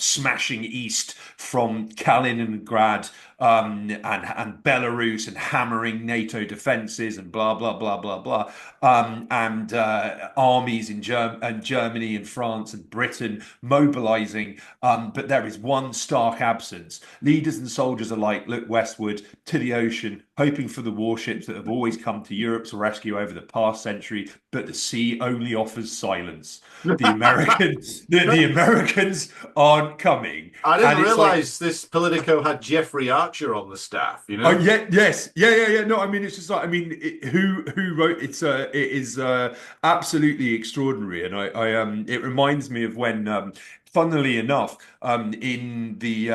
smashing east from Kaliningrad and Belarus, and hammering NATO defenses and blah blah blah blah blah, and armies in Germany and France and Britain mobilizing, but there is one stark absence. Leaders and soldiers alike look westward to the ocean, hoping for the warships that have always come to Europe's rescue over the past century, but the sea only offers silence. The Americans aren't coming. I didn't And it's like, realize this Politico had Jeffrey Archer on the staff, you oh know? yeah, yes, yeah. No, I mean, it's just like, I mean, who wrote it? It is absolutely extraordinary, and it reminds me of when, funnily enough, in the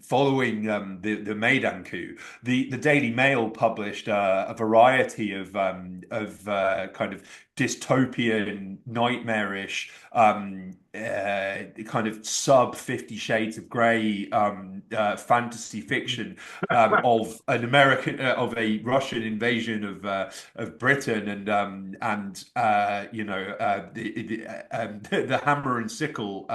following the Maidan coup, the Daily Mail published a variety of kind of dystopian, nightmarish, kind of sub 50 Shades of Grey fantasy fiction of an of a Russian invasion of Britain, and the hammer and sickle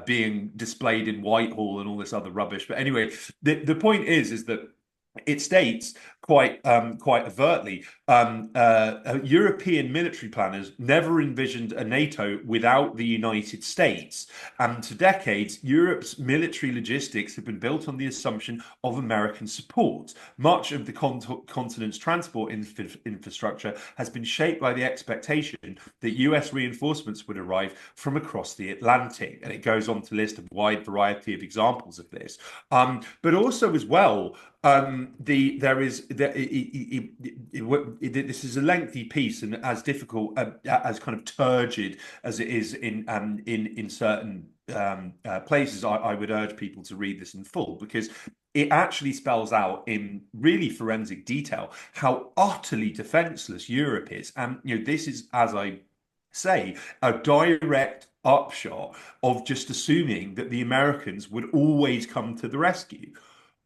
being displayed in Whitehall and all this other rubbish. But anyway, the point is that it states quite overtly. European military planners never envisioned a NATO without the United States, and for decades, Europe's military logistics have been built on the assumption of American support. Much of the continent's transport infrastructure has been shaped by the expectation that US reinforcements would arrive from across the Atlantic, and it goes on to list a wide variety of examples of this. But also as well, this is a lengthy piece and as difficult as kind of turgid as it is in certain places. I would urge people to read this in full because it actually spells out in really forensic detail how utterly defenseless Europe is. And this is, as I say, a direct upshot of just assuming that the Americans would always come to the rescue.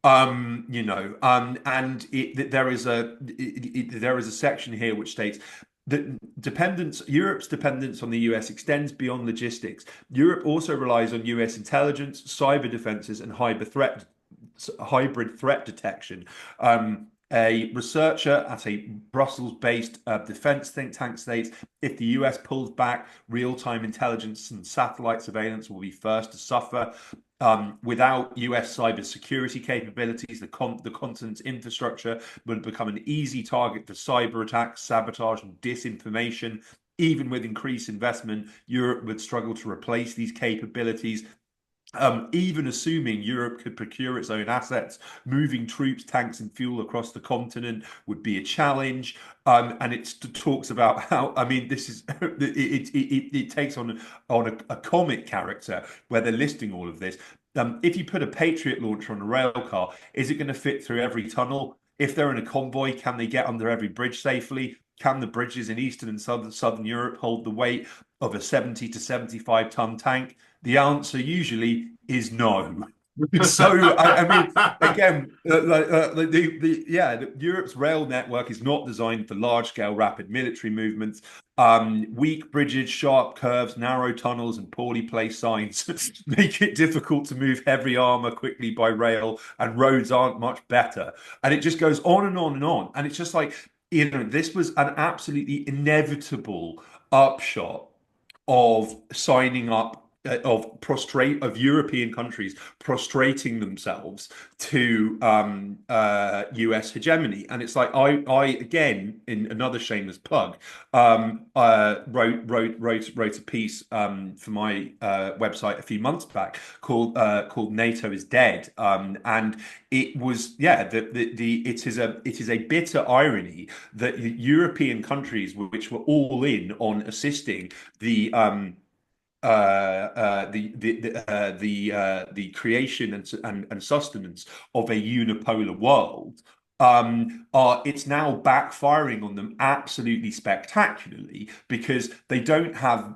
And there is a section here which states that Europe's dependence on the US extends beyond logistics. Europe also relies on US intelligence, cyber defenses, and hybrid threat detection. A researcher at a Brussels-based defense think tank states, if the US pulls back, real-time intelligence and satellite surveillance will be first to suffer. Without US cybersecurity capabilities, the continent's infrastructure would become an easy target for cyber attacks, sabotage, and disinformation. Even with increased investment, Europe would struggle to replace these capabilities. Even assuming Europe could procure its own assets, moving troops, tanks, and fuel across the continent would be a challenge. And it talks about how, I mean, this is it takes on a comic character where they're listing all of this. If you put a Patriot launcher on a rail car, is it going to fit through every tunnel? If they're in a convoy, can they get under every bridge safely? Can the bridges in Eastern and Southern Europe hold the weight of a 70 to 75 ton tank? The answer usually is no. So, I mean, again, Europe's rail network is not designed for large-scale, rapid military movements. Weak bridges, sharp curves, narrow tunnels, and poorly placed signs make it difficult to move heavy armor quickly by rail, and roads aren't much better. And it just goes on and on and on. And it's just like, this was an absolutely inevitable upshot of signing up of European countries prostrating themselves to US hegemony. And it's like I again, in another shameless plug, wrote a piece for my website a few months back called NATO is Dead. And it was it is a bitter irony that European countries which were all in on assisting the the creation and sustenance of a unipolar world, it's now backfiring on them absolutely spectacularly because they don't have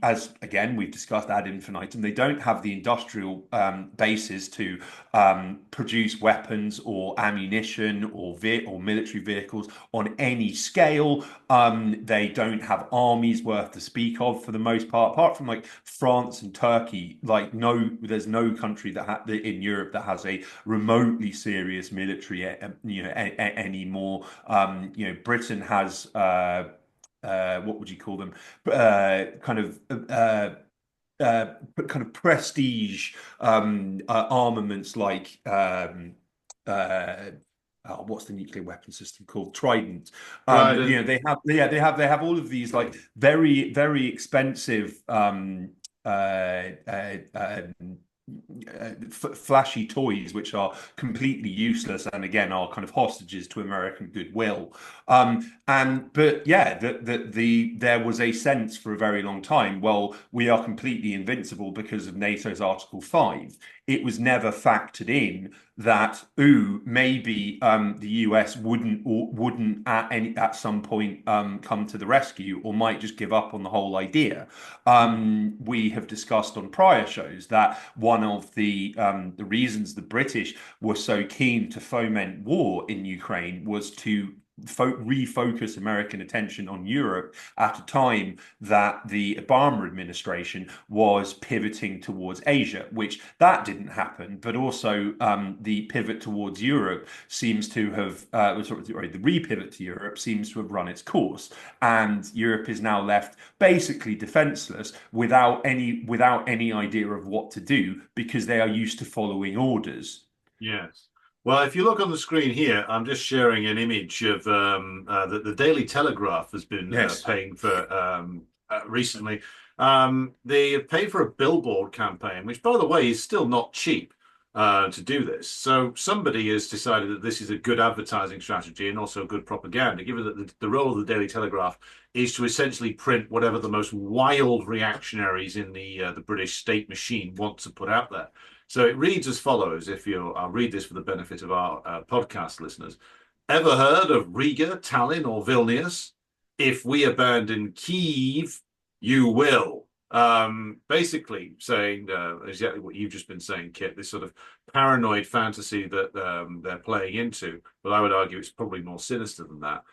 as again we've discussed ad infinitum, they don't have the industrial bases to produce weapons or ammunition or military vehicles on any scale. They don't have armies worth to speak of for the most part, apart from like France and Turkey. There's no country in Europe that has a remotely serious military anymore. Britain has what would you call them? Kind of prestige armaments like what's the nuclear weapon system called? Trident. They have all of these like very, very expensive flashy toys which are completely useless and again are kind of hostages to American goodwill. There was a sense for a very long time, well, we are completely invincible because of NATO's Article 5. It was never factored in that maybe the US wouldn't at some point come to the rescue or might just give up on the whole idea. We have discussed on prior shows that one of the reasons the British were so keen to foment war in Ukraine was to refocus American attention on Europe at a time that the Obama administration was pivoting towards Asia, which that didn't happen, but also the pivot towards Europe seems to have, sorry, the repivot to Europe seems to have run its course, and Europe is now left basically defenseless without any idea of what to do because they are used to following orders. Yes. Well, if you look on the screen here, I'm just sharing an image of the Daily Telegraph has been Yes. paying for recently. They have paid for a billboard campaign, which, by the way, is still not cheap to do this. So somebody has decided that this is a good advertising strategy and also good propaganda, given that the role of the Daily Telegraph is to essentially print whatever the most wild reactionaries in the British state machine want to put out there. So it reads as follows. I'll read this for the benefit of our podcast listeners. Ever heard of Riga, Tallinn, or Vilnius? If we abandon Kyiv, you will. Basically saying exactly what you've just been saying, Kit, this sort of paranoid fantasy that they're playing into. But I would argue it's probably more sinister than that.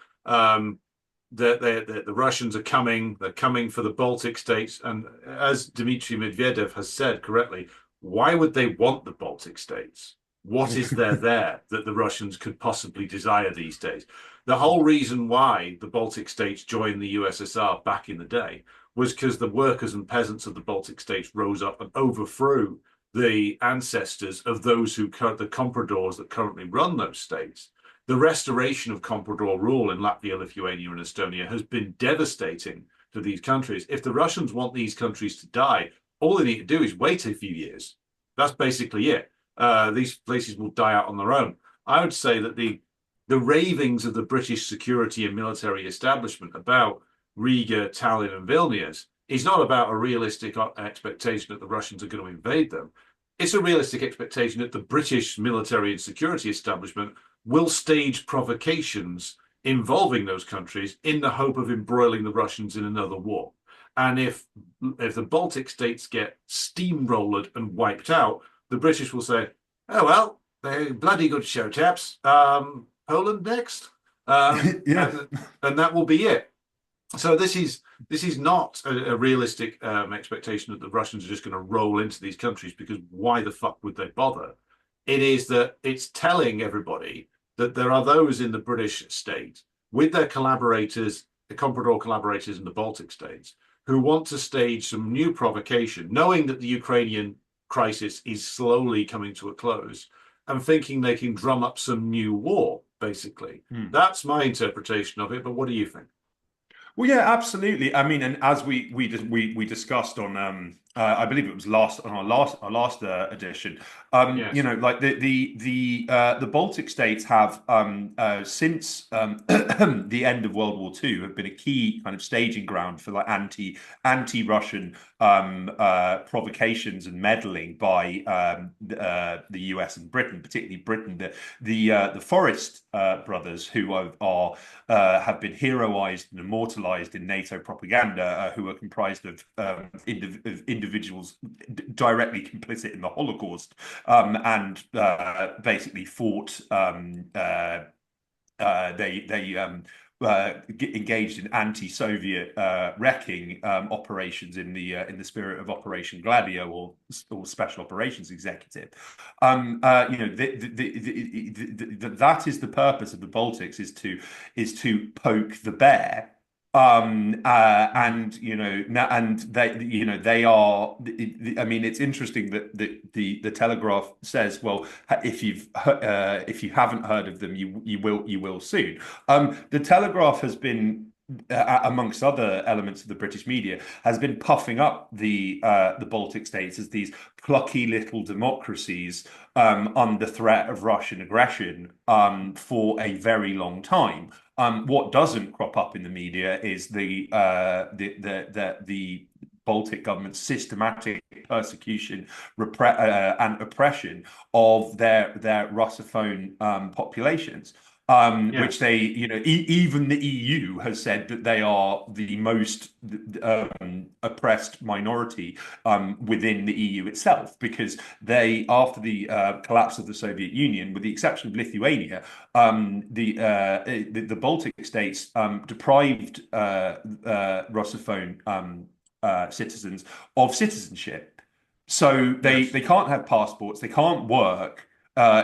The Russians are coming, they're coming for the Baltic states. And as Dmitry Medvedev has said correctly, why would they want the Baltic states? What is there that the Russians could possibly desire these days? The whole reason why the Baltic states joined the USSR back in the day was because the workers and peasants of the Baltic states rose up and overthrew the ancestors of those the compradors that currently run those states. The restoration of comprador rule in Latvia, Lithuania, and Estonia has been devastating to these countries. If the Russians want these countries to die, all they need to do is wait a few years. That's basically it. These places will die out on their own. I would say that the ravings of the British security and military establishment about Riga, Tallinn, and Vilnius is not about a realistic expectation that the Russians are going to invade them. It's a realistic expectation that the British military and security establishment will stage provocations involving those countries in the hope of embroiling the Russians in another war. And if the Baltic states get steamrolled and wiped out, the British will say, "Oh well, they're bloody good show, chaps. Poland next," Yeah. and that will be it. So this is not a realistic expectation that the Russians are just going to roll into these countries, because why the fuck would they bother? It is that it's telling everybody that there are those in the British state with their collaborators, the comprador collaborators in the Baltic states, who want to stage some new provocation, knowing that the Ukrainian crisis is slowly coming to a close, and thinking they can drum up some new war, basically. Hmm. That's my interpretation of it, but what do you think? Well, yeah, absolutely. I mean, and as we discussed on I believe it was last on our last edition. Yes. Like the Baltic states have since the end of World War II have been a key kind of staging ground for like anti-Russian provocations and meddling by the US and Britain, particularly Britain. The Forrest brothers, who have been heroized and immortalized in NATO propaganda, who are comprised of individuals directly complicit in the Holocaust, and basically fought. They engaged in anti-Soviet wrecking operations in the spirit of Operation Gladio, or Special Operations Executive. That is the purpose of the Baltics, is to poke the bear. And they are. I mean, it's interesting that the Telegraph says, well, if you haven't heard of them, you will soon. The Telegraph has been, amongst other elements of the British media, has been puffing up the Baltic states as these plucky little democracies under threat of Russian aggression for a very long time. What doesn't crop up in the media is the Baltic government's systematic persecution, and oppression of their Russophone populations. which Yes. they, even the EU has said that they are the most oppressed minority within the EU itself, because they, after the collapse of the Soviet Union, with the exception of Lithuania, the Baltic states deprived Russophone citizens of citizenship. So Yes. they can't have passports, they can't work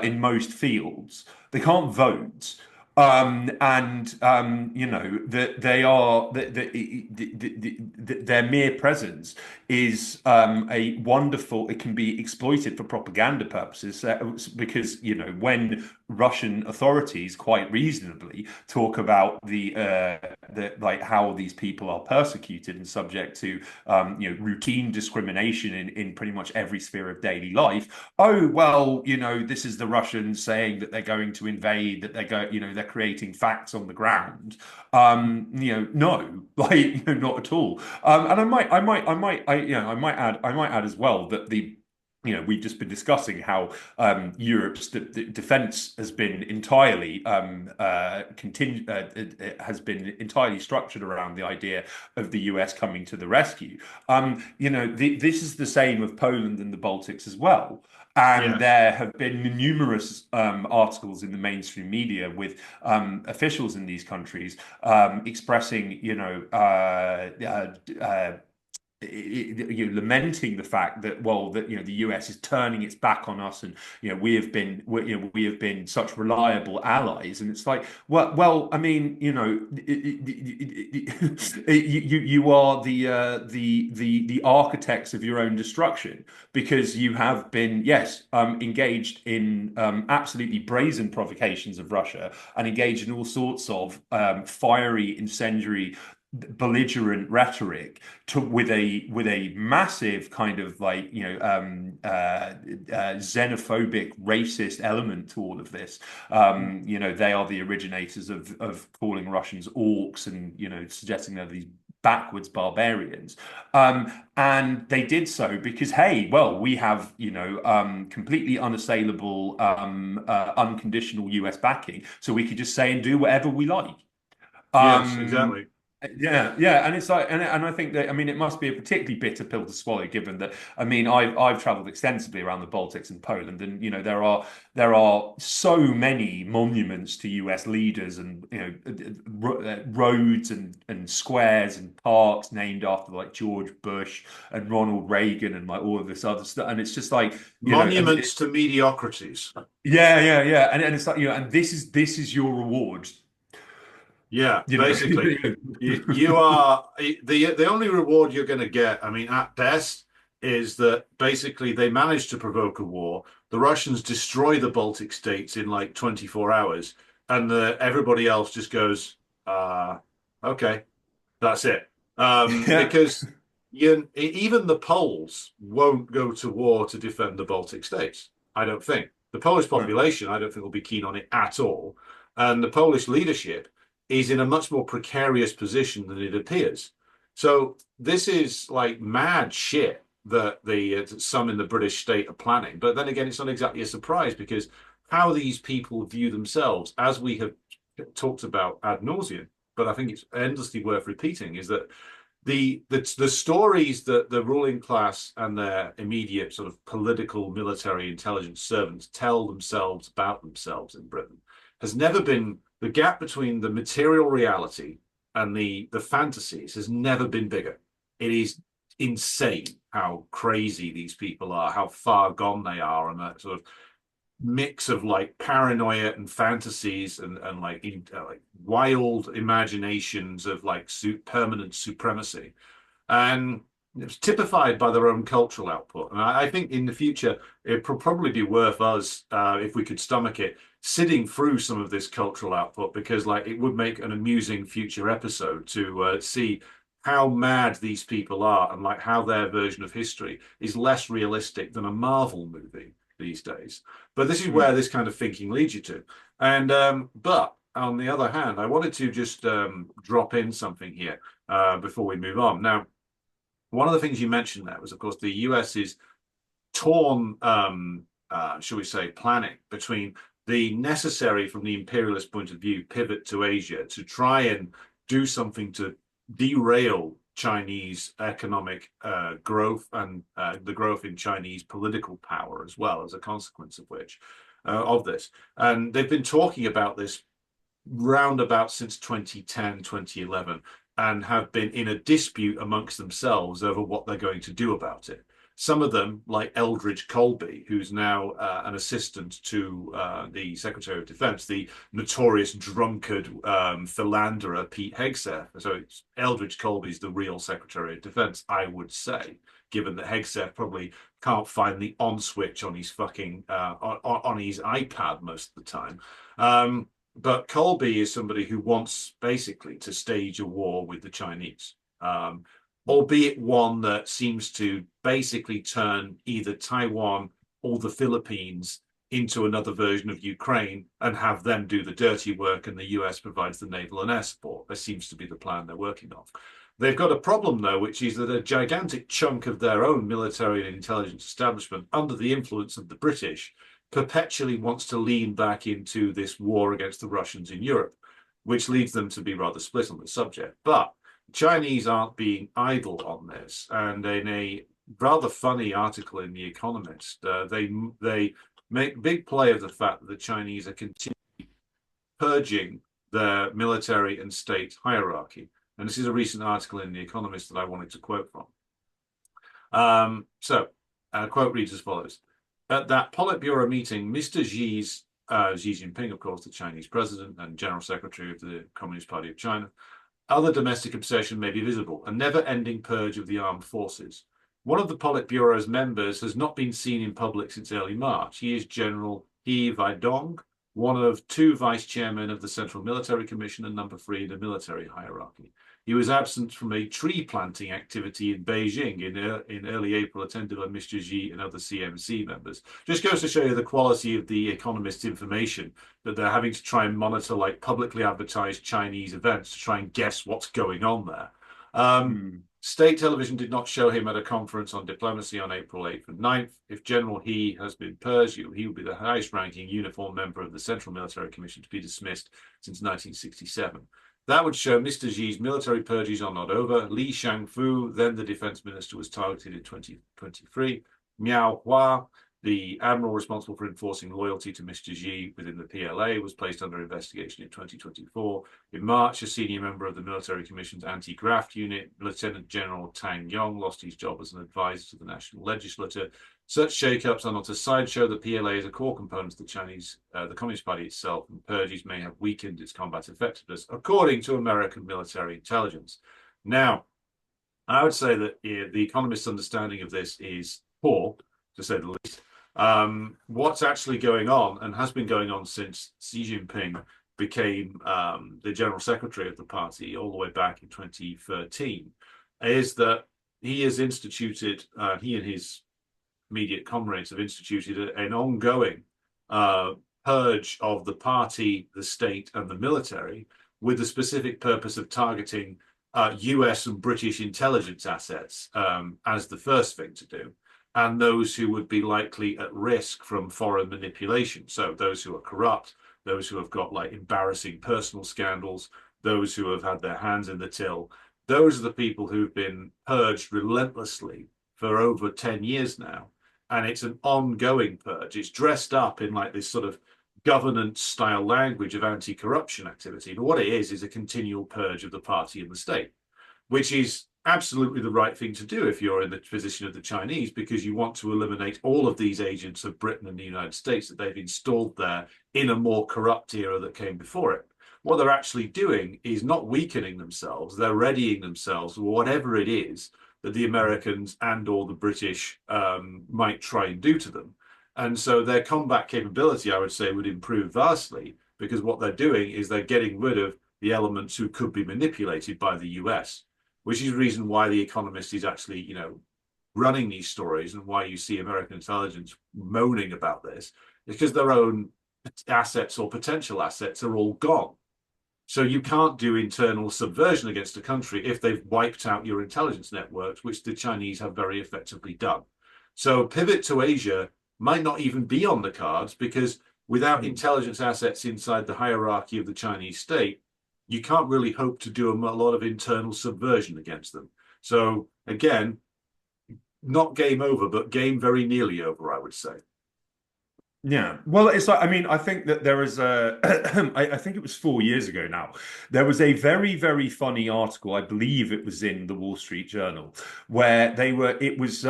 in most fields, they can't vote. And that they are their mere presence is a wonderful. It can be exploited for propaganda purposes, because when Russian authorities quite reasonably talk about the like how these people are persecuted and subject to routine discrimination in pretty much every sphere of daily life. Oh well, this is the Russians saying that they're going to invade, that they're creating facts on the ground. No, like not at all. And I might add as well that we've just been discussing how Europe's defense has been entirely has been entirely structured around the idea of the US coming to the rescue. This is the same of Poland and the Baltics as well. And Yes. there have been numerous articles in the mainstream media with officials in these countries expressing, you lamenting the fact that the US is turning its back on us, and we have been such reliable allies. And it's like, well I mean, you are the architects of your own destruction, because you have been, yes, engaged in absolutely brazen provocations of Russia, and engaged in all sorts of fiery, incendiary, belligerent rhetoric with a massive kind of xenophobic, racist element to all of this. They are the originators of calling Russians orcs, and suggesting they're these backwards barbarians. And they did so because, hey, well, we have completely unassailable, unconditional US backing, so we could just say and do whatever we like. Yes, Um, exactly. yeah, and it's like, and I think that, I mean, it must be a particularly bitter pill to swallow, given that, I mean, I've traveled extensively around the Baltics and Poland, and there are so many monuments to US leaders, and roads and squares and parks named after like George Bush and Ronald Reagan, and like all of this other stuff, and it's just like, Monuments to mediocrities. yeah, and it's like, and this is your reward. Yeah, you know basically, you are the only reward you're going to get. I mean, at best, is that basically they managed to provoke a war. The Russians destroy the Baltic states in like 24 hours, and everybody else just goes, okay, that's it. yeah. Because even the Poles won't go to war to defend the Baltic states. I don't think the Polish population, I don't think, will be keen on it at all, and the Polish leadership is in a much more precarious position than it appears. So this is like mad shit that the some in the British state are planning. But then again, it's not exactly a surprise, because how these people view themselves, as we have talked about ad nauseum, but I think it's endlessly worth repeating, is that the stories that the ruling class and their immediate sort of political, military, intelligence servants tell themselves about themselves in Britain has never been, the gap between the material reality and the fantasies has never been bigger. It is insane how crazy these people are, how far gone they are, and that sort of mix of like paranoia and fantasies, and like wild imaginations of like permanent supremacy, and it's typified by their own cultural output. And I think in the future it'd probably be worth us, if we could stomach it, sitting through some of this cultural output, because like it would make an amusing future episode to see how mad these people are, and like how their version of history is less realistic than a Marvel movie these days. But this is where this kind of thinking leads you to. And but on the other hand, I wanted to just drop in something here before we move on. Now, one of the things you mentioned there was, of course, the US is torn, shall we say, planning between the necessary, from the imperialist point of view, pivot to Asia to try and do something to derail Chinese economic growth and the growth in Chinese political power as well, as a consequence of which of this. And they've been talking about this roundabout since 2010, 2011, and have been in a dispute amongst themselves over what they're going to do about it. Some of them, like Eldridge Colby, who's now an assistant to the Secretary of Defense, the notorious drunkard philanderer Pete Hegseth. So it's Eldridge Colby's the real Secretary of Defense, I would say, given that Hegseth probably can't find the on switch on his fucking on his iPad most of the time. But Colby is somebody who wants basically to stage a war with the Chinese. Albeit one that seems to basically turn either Taiwan or the Philippines into another version of Ukraine and have them do the dirty work, and the US provides the naval and air support. That seems to be the plan they're working on. They've got a problem, though, which is that a gigantic chunk of their own military and intelligence establishment, under the influence of the British, perpetually wants to lean back into this war against the Russians in Europe, which leads them to be rather split on the subject. But Chinese aren't being idle on this, and in a rather funny article in The Economist, they make big play of the fact that the Chinese are continuing purging their military and state hierarchy. And this is a recent article in The Economist that I wanted to quote from. Quote reads as follows. At that Politburo meeting, Mr. Xi Jinping, of course, the Chinese president and general secretary of the Communist Party of China, other domestic obsession may be visible, a never-ending purge of the armed forces. One of the Politburo's members has not been seen in public since early March. He is General He Weidong, one of two vice chairmen of the Central Military Commission and number 3 in the military hierarchy. He was absent from a tree planting activity in Beijing in early April, attended by Mr. Xi and other CMC members. Just goes to show you the quality of the Economist's information, that they're having to try and monitor like publicly advertised Chinese events to try and guess what's going on there. State television did not show him at a conference on diplomacy on April 8th and 9th. If General He has been purged, he will be the highest ranking uniformed member of the Central Military Commission to be dismissed since 1967. That would show Mr. Xi's military purges are not over. Li Shangfu, then the defense minister, was targeted in 2023. Miao Hua, the admiral responsible for enforcing loyalty to Mr. Xi within the PLA, was placed under investigation in 2024. In March, a senior member of the Military Commission's anti-graft unit, Lieutenant General Tang Yong, lost his job as an advisor to the national legislature. Such shake-ups are not a sideshow. The PLA is a core component of the Communist Party itself, and purges may have weakened its combat effectiveness, according to American military intelligence. Now, I would say that the Economist's understanding of this is poor, to say the least. What's actually going on, and has been going on since Xi Jinping became the general secretary of the party all the way back in 2013, is that he has instituted, he and his immediate comrades have instituted an ongoing purge of the party, the state, and the military, with the specific purpose of targeting US and British intelligence assets as the first thing to do, and those who would be likely at risk from foreign manipulation. So those who are corrupt, those who have got like embarrassing personal scandals, those who have had their hands in the till, those are the people who've been purged relentlessly for over 10 years now. And it's an ongoing purge. It's dressed up in like this sort of governance style language of anti-corruption activity. But what it is a continual purge of the party and the state, which is absolutely the right thing to do if you're in the position of the Chinese, because you want to eliminate all of these agents of Britain and the United States that they've installed there in a more corrupt era that came before it. What they're actually doing is not weakening themselves, they're readying themselves for whatever it is that the Americans and or the British might try and do to them. And so their combat capability, I would say, would improve vastly, because what they're doing is they're getting rid of the elements who could be manipulated by the US, which is the reason why The Economist is actually, you know, running these stories, and why you see American intelligence moaning about this, because their own assets or potential assets are all gone. So you can't do internal subversion against a country if they've wiped out your intelligence networks, which the Chinese have very effectively done. So pivot to Asia might not even be on the cards, because without Mm. intelligence assets inside the hierarchy of the Chinese state, you can't really hope to do a lot of internal subversion against them. So again, not game over, but game very nearly over, I would say. Yeah. Well, it's like, I mean, I think that there is a, I think it was 4 years ago now, there was a very, very funny article, I believe it was in the Wall Street Journal, where it was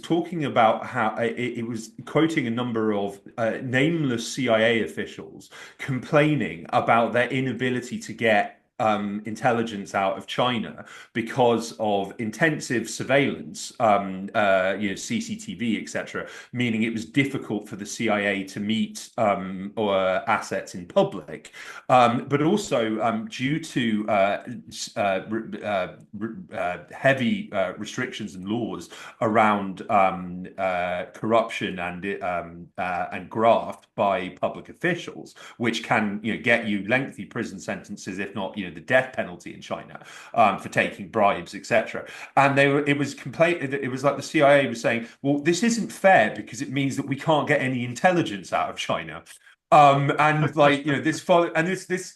talking about how it was quoting a number of nameless CIA officials complaining about their inability to get intelligence out of China because of intensive surveillance, CCTV, etc., meaning it was difficult for the CIA to meet or assets in public, but also due to heavy restrictions and laws around corruption and graft by public officials, which can get you lengthy prison sentences, if not the death penalty in China for taking bribes, etc. And it was like the CIA was saying, well, this isn't fair because it means that we can't get any intelligence out of China. And like this follow and this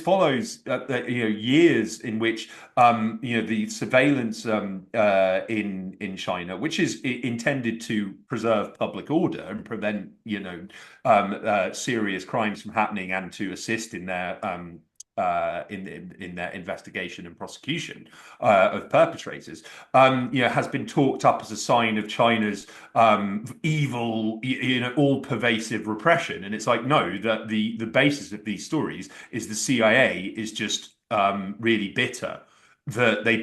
follows years in which the surveillance in China, which is intended to preserve public order and prevent serious crimes from happening and to assist in their in their investigation and prosecution of perpetrators, has been talked up as a sign of China's evil, all-pervasive repression. And it's like, no, that the basis of these stories is the CIA is just really bitter that they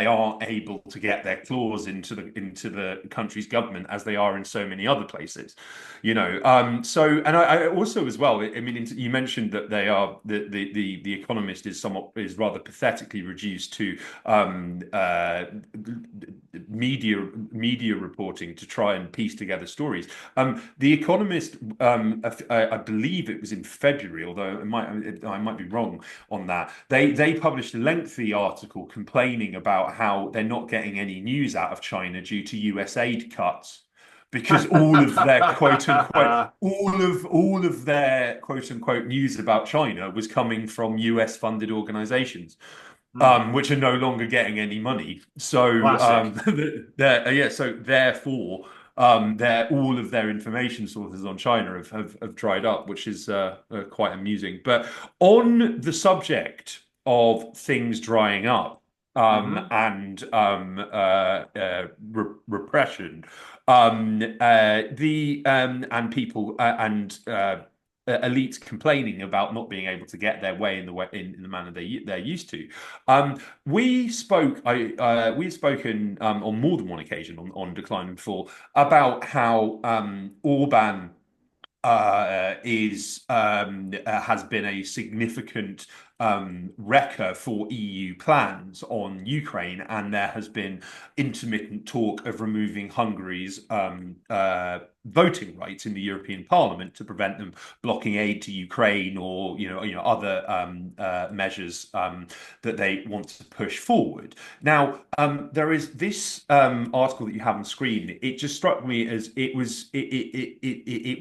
aren't able to get their claws into the country's government as they are in so many other places, so, and I also as well, I mean, you mentioned that they are the Economist is rather pathetically reduced to media reporting to try and piece together stories. The Economist, I believe it was in February, although I might be wrong on that. They published a lengthy article complaining about how they're not getting any news out of China due to US aid cuts, because all of their quote unquote news about China was coming from US funded organizations, Hmm. which are no longer getting any money. So Classic. so therefore all of their information sources on China have dried up, which is quite amusing. But on the subject of things drying up Hmm. and repression, the and people and elites complaining about not being able to get their way in the manner they're used to. We've spoken on more than one occasion on Decline and Fall about how Orban has been a significant wrecker for EU plans on Ukraine, and there has been intermittent talk of removing Hungary's voting rights in the European Parliament to prevent them blocking aid to Ukraine or other measures that they want to push forward. Now, there is this article that you have on screen. It just struck me as it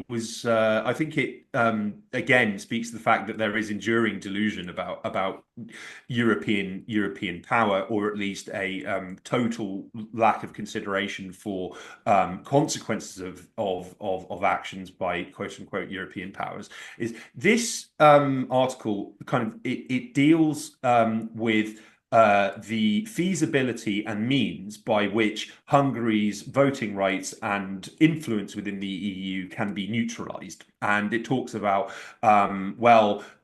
was. I think it again speaks to the fact that there is enduring delusion about European power, or at least a total lack of consideration for consequences of actions by quote unquote European powers. Is this article kind of it deals with the feasibility and means by which Hungary's voting rights and influence within the EU can be neutralized. And it talks about,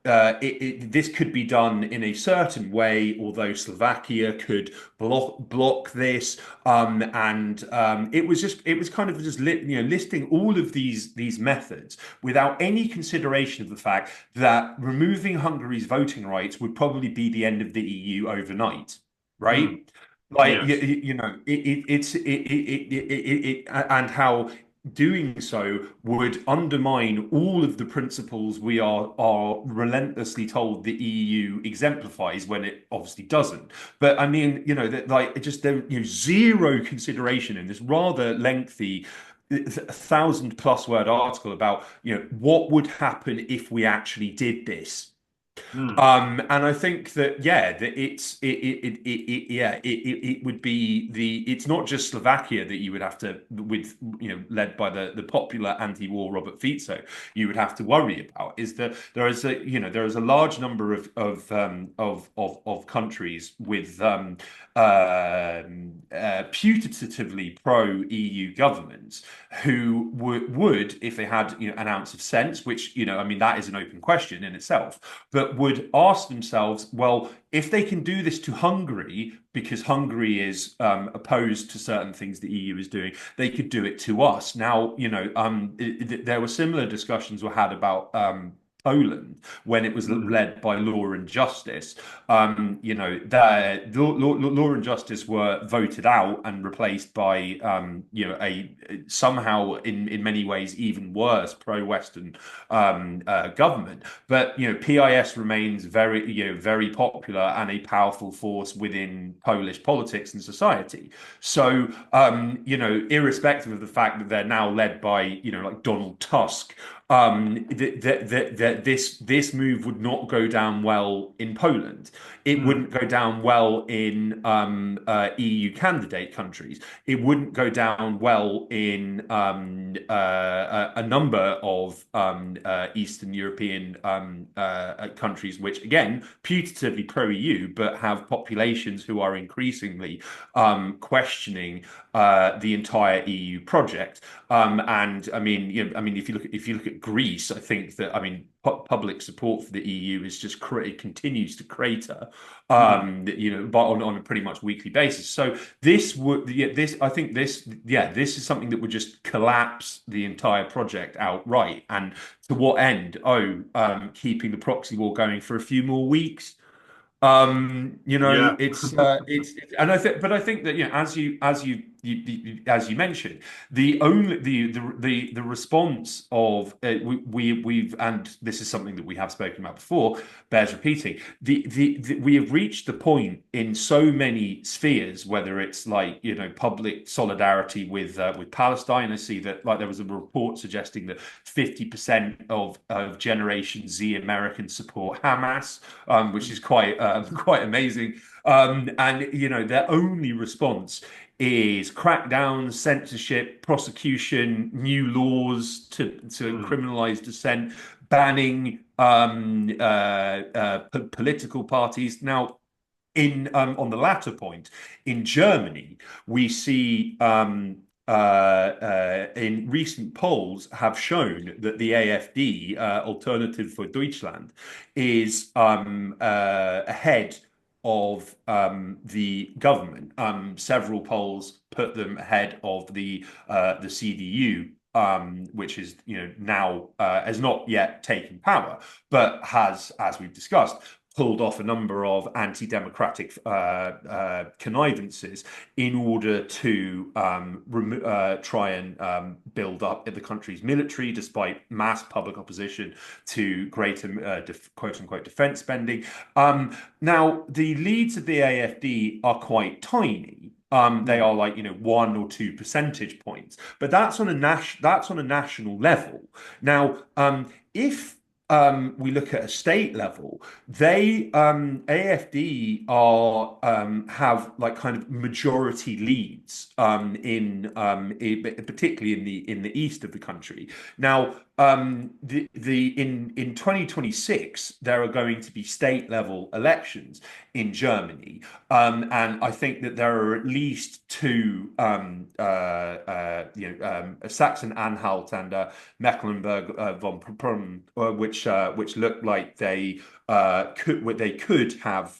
this could be done in a certain way, although Slovakia could block this. It was kind of just listing all of these methods without any consideration of the fact that removing Hungary's voting rights would probably be the end of the EU overnight, Hmm. right? Like Yes. and how doing so would undermine all of the principles we are relentlessly told the EU exemplifies, when it obviously doesn't. But I mean, that like it just there zero consideration in this rather lengthy 1,000+ word article about, what would happen if we actually did this. Mm. And I think that, yeah, that it would be it's not just Slovakia that you would have to, with, led by the popular anti-war Robert Fico, you would have to worry about, is that there is a large number of countries with putatively pro-EU governments who would, if they had, an ounce of sense, which, I mean, that is an open question in itself, but would ask themselves, well, if they can do this to Hungary, because Hungary is opposed to certain things the EU is doing, they could do it to us. Now, there were similar discussions were had about Poland when it was Mm. led by Law and Justice. Law and Justice were voted out and replaced by, a somehow in many ways even worse pro-Western government. But PIS remains very popular and a powerful force within Polish politics and society. So irrespective of the fact that they're now led by like Donald Tusk, that this move would not go down well in Poland. It Mm. wouldn't go down well in EU candidate countries. It wouldn't go down well in a number of Eastern European countries, which again putatively pro-EU, but have populations who are increasingly questioning the entire EU project. And I mean, if you look at Greece, I think that, I mean, public support for the EU is just it continues to crater, Mm. but on a pretty much weekly basis. So this would, yeah, this I think this, yeah, this is something that would just collapse the entire project outright. And to what end? Oh, keeping the proxy war going for a few more weeks. Yeah. And I think that, as you mentioned, the only the response of we've, and this is something that we have spoken about before, bears repeating. We have reached the point in so many spheres, whether it's like public solidarity with Palestine. I see that, like, there was a report suggesting that 50% of Generation Z Americans support Hamas, which is quite quite amazing. And their only response is crackdown, censorship, prosecution, new laws to Mm. criminalize dissent, banning political parties. Now, in on the latter point, in Germany, we see in recent polls have shown that the AfD, Alternative for Deutschland, is ahead of the government. Several polls put them ahead of the CDU, which is now has not yet taken power, but has, as we've discussed, pulled off a number of anti-democratic connivances in order to try and build up the country's military, despite mass public opposition to greater quote-unquote defense spending. Now, the leads of the AfD are quite tiny. They Mm. are like 1 or 2 percentage points, but that's on a national level. Now, if we look at a state level, AfD are have like kind of majority leads particularly in the east of the country. Now, in 2026 there are going to be state level elections in Germany, and I think that there are at least two, Saxon-Anhalt and Mecklenburg von Pommern, which look like they could have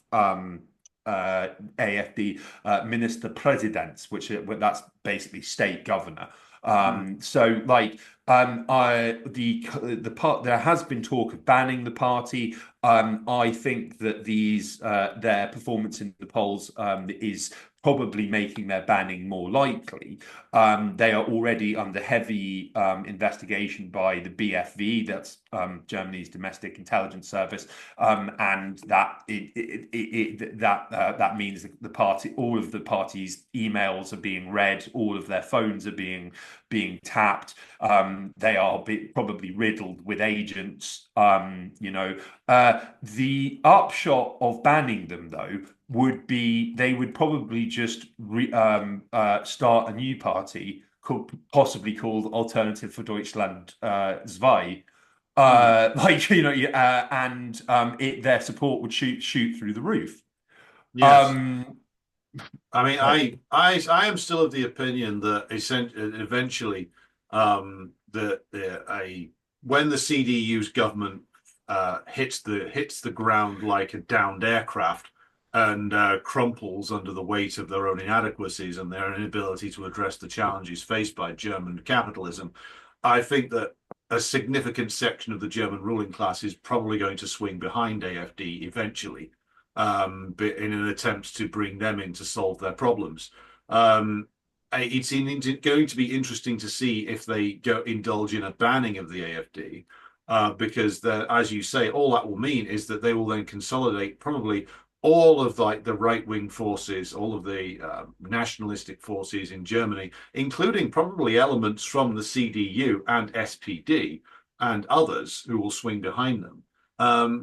AfD minister presidents, which that's basically state governor. Mm. So like the part, there has been talk of banning the party. I think that their performance in the polls is probably making their banning more likely. They are already under heavy investigation by the BFV, that's Germany's domestic intelligence service, and that means that all of the parties' emails are being read, all of their phones are being tapped. They are probably riddled with agents. The upshot of banning them, though, would be they would probably just start a new party, possibly called Alternative for Deutschland, Zwei. Hmm. And their support would shoot through the roof. Yes. Um, I mean, uh, I am still of the opinion that eventually, that when the CDU's government hits the ground like a downed aircraft and crumples under the weight of their own inadequacies and their inability to address the challenges faced by German capitalism, I think that a significant section of the German ruling class is probably going to swing behind AfD eventually, in an attempt to bring them in to solve their problems. It's going to be interesting to see if they indulge in a banning of the AfD, because as you say, all that will mean is that they will then consolidate probably all of like the right-wing forces, all of the nationalistic forces in Germany, including probably elements from the CDU and SPD and others who will swing behind them,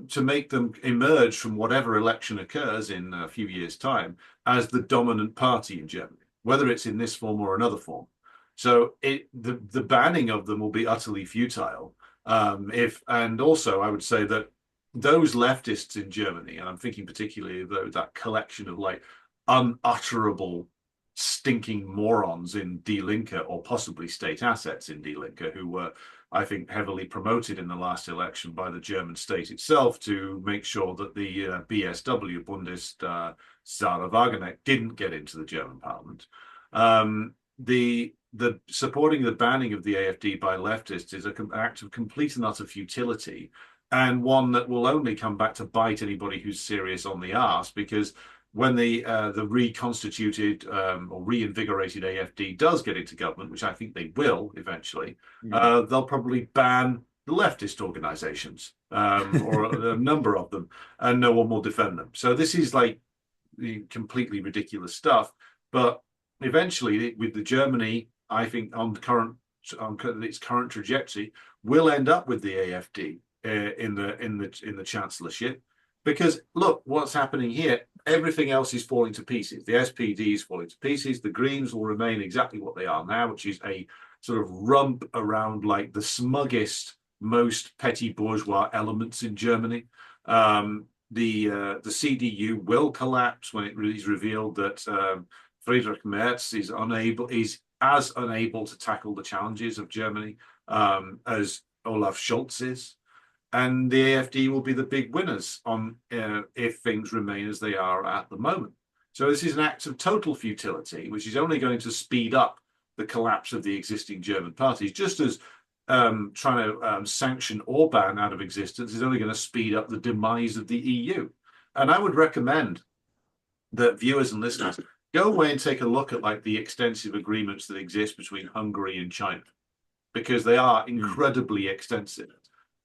to make them emerge from whatever election occurs in a few years' time as the dominant party in Germany, whether it's in this form or another form. So the banning of them will be utterly futile. If and also I would say that those leftists in Germany, and I'm thinking particularly of that collection of like unutterable stinking morons in Die Linke or possibly state assets in Die Linke, who were, I think, heavily promoted in the last election by the German state itself to make sure that the BSW, Bundesrat Wagenknecht, didn't get into the German parliament. The supporting the banning of the AfD by leftists is an act of complete and utter futility, and one that will only come back to bite anybody who's serious on the arse, because when the reconstituted or reinvigorated AfD does get into government, which I think they will eventually, they'll probably ban the leftist organizations, or a number of them, and no one will defend them. So this is like completely ridiculous stuff. But eventually, with the Germany, I think on its current trajectory, will end up with the AfD in the chancellorship, because look what's happening here. Everything else is falling to pieces. The SPD is falling to pieces. The Greens will remain exactly what they are now, which is a sort of rump around like the smuggest, most petty bourgeois elements in Germany. The CDU will collapse when it is revealed that Friedrich Merz is as unable to tackle the challenges of Germany as Olaf Scholz is, and the AfD will be the big winners on if things remain as they are at the moment. So this is an act of total futility, which is only going to speed up the collapse of the existing German parties, just as trying to sanction Orban out of existence is only going to speed up the demise of the EU. And I would recommend that viewers and listeners go away and take a look at like the extensive agreements that exist between Hungary and China, because they are incredibly extensive.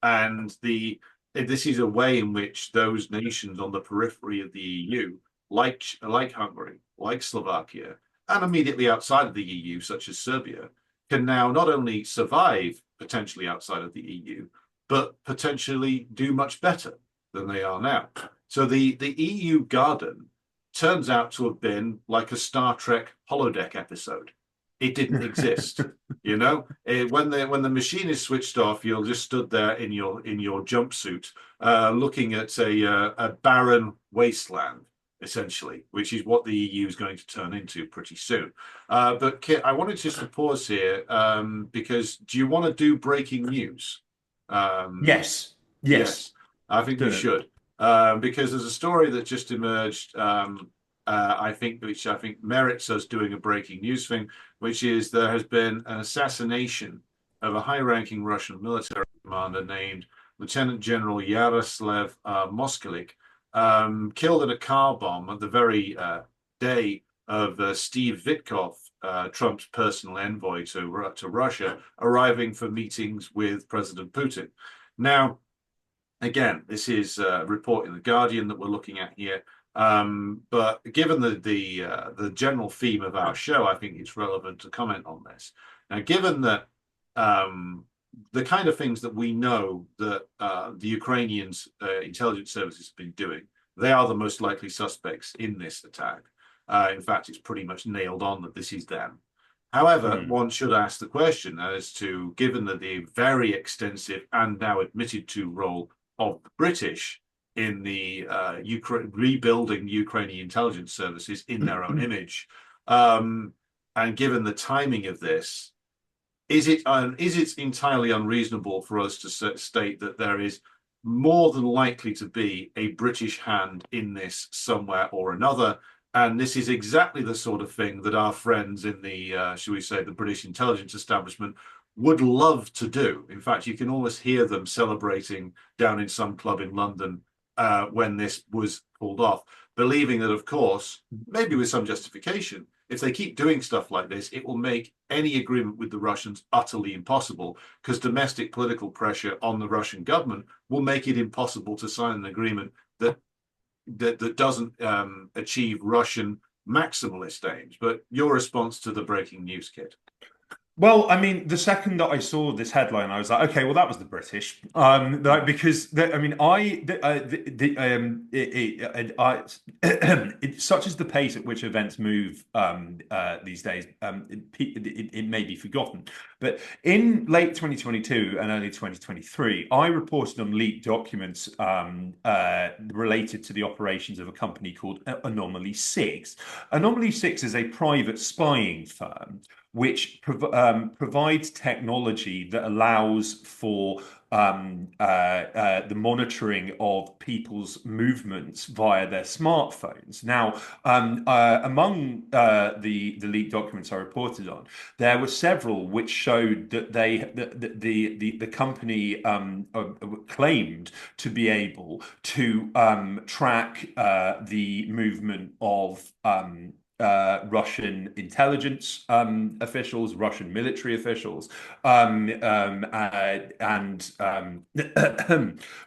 And this is a way in which those nations on the periphery of the EU, like Hungary, like Slovakia, and immediately outside of the EU, such as Serbia, can now not only survive potentially outside of the EU, but potentially do much better than they are now. So the EU garden turns out to have been like a Star Trek holodeck episode. It didn't exist. You know, when the machine is switched off, you're just stood there in your jumpsuit, looking at a barren wasteland, essentially, which is what the EU is going to turn into pretty soon. But Kit, I wanted just to pause here, because do you want to do breaking news? yes, yes, Yes, I think we do. should, because there's a story that just emerged. Which I think merits us doing a breaking news thing, which is there has been an assassination of a high-ranking Russian military commander named Lieutenant General Yaroslav Moskalik, killed in a car bomb at the very day of Steve Witkoff, Trump's personal envoy to Russia, arriving for meetings with President Putin. Now, again, this is a report in the Guardian that we're looking at here. But given the general theme of our show, I think it's relevant to comment on this. Now, given that the kind of things that we know that the Ukrainians' intelligence services have been doing, they are the most likely suspects in this attack. In fact, it's pretty much nailed on that this is them. However, Mm. one should ask the question as to, given that the very extensive and now admitted to role of the British in the rebuilding Ukrainian intelligence services in their own image, and given the timing of this, is it entirely unreasonable for us to state that there is more than likely to be a British hand in this somewhere or another? And this is exactly the sort of thing that our friends in the, shall we say, the British intelligence establishment would love to do. In fact, you can almost hear them celebrating down in some club in London when this was pulled off, believing that, of course, maybe with some justification, if they keep doing stuff like this, it will make any agreement with the Russians utterly impossible, because domestic political pressure on the Russian government will make it impossible to sign an agreement that doesn't achieve Russian maximalist aims. But your response to the breaking news, Kit? Well, I mean, the second that I saw this headline, I was like, okay, well, that was the British, because I mean, it's such as the pace at which events move these days. It may be forgotten, but in late 2022 and early 2023, I reported on leaked documents related to the operations of a company called Anomaly 6. Anomaly 6 is a private spying firm which provides technology that allows for the monitoring of people's movements via their smartphones. Now, among the leaked documents I reported on, there were several which showed that the company claimed to be able to track the movement of Russian intelligence officials, Russian military officials, and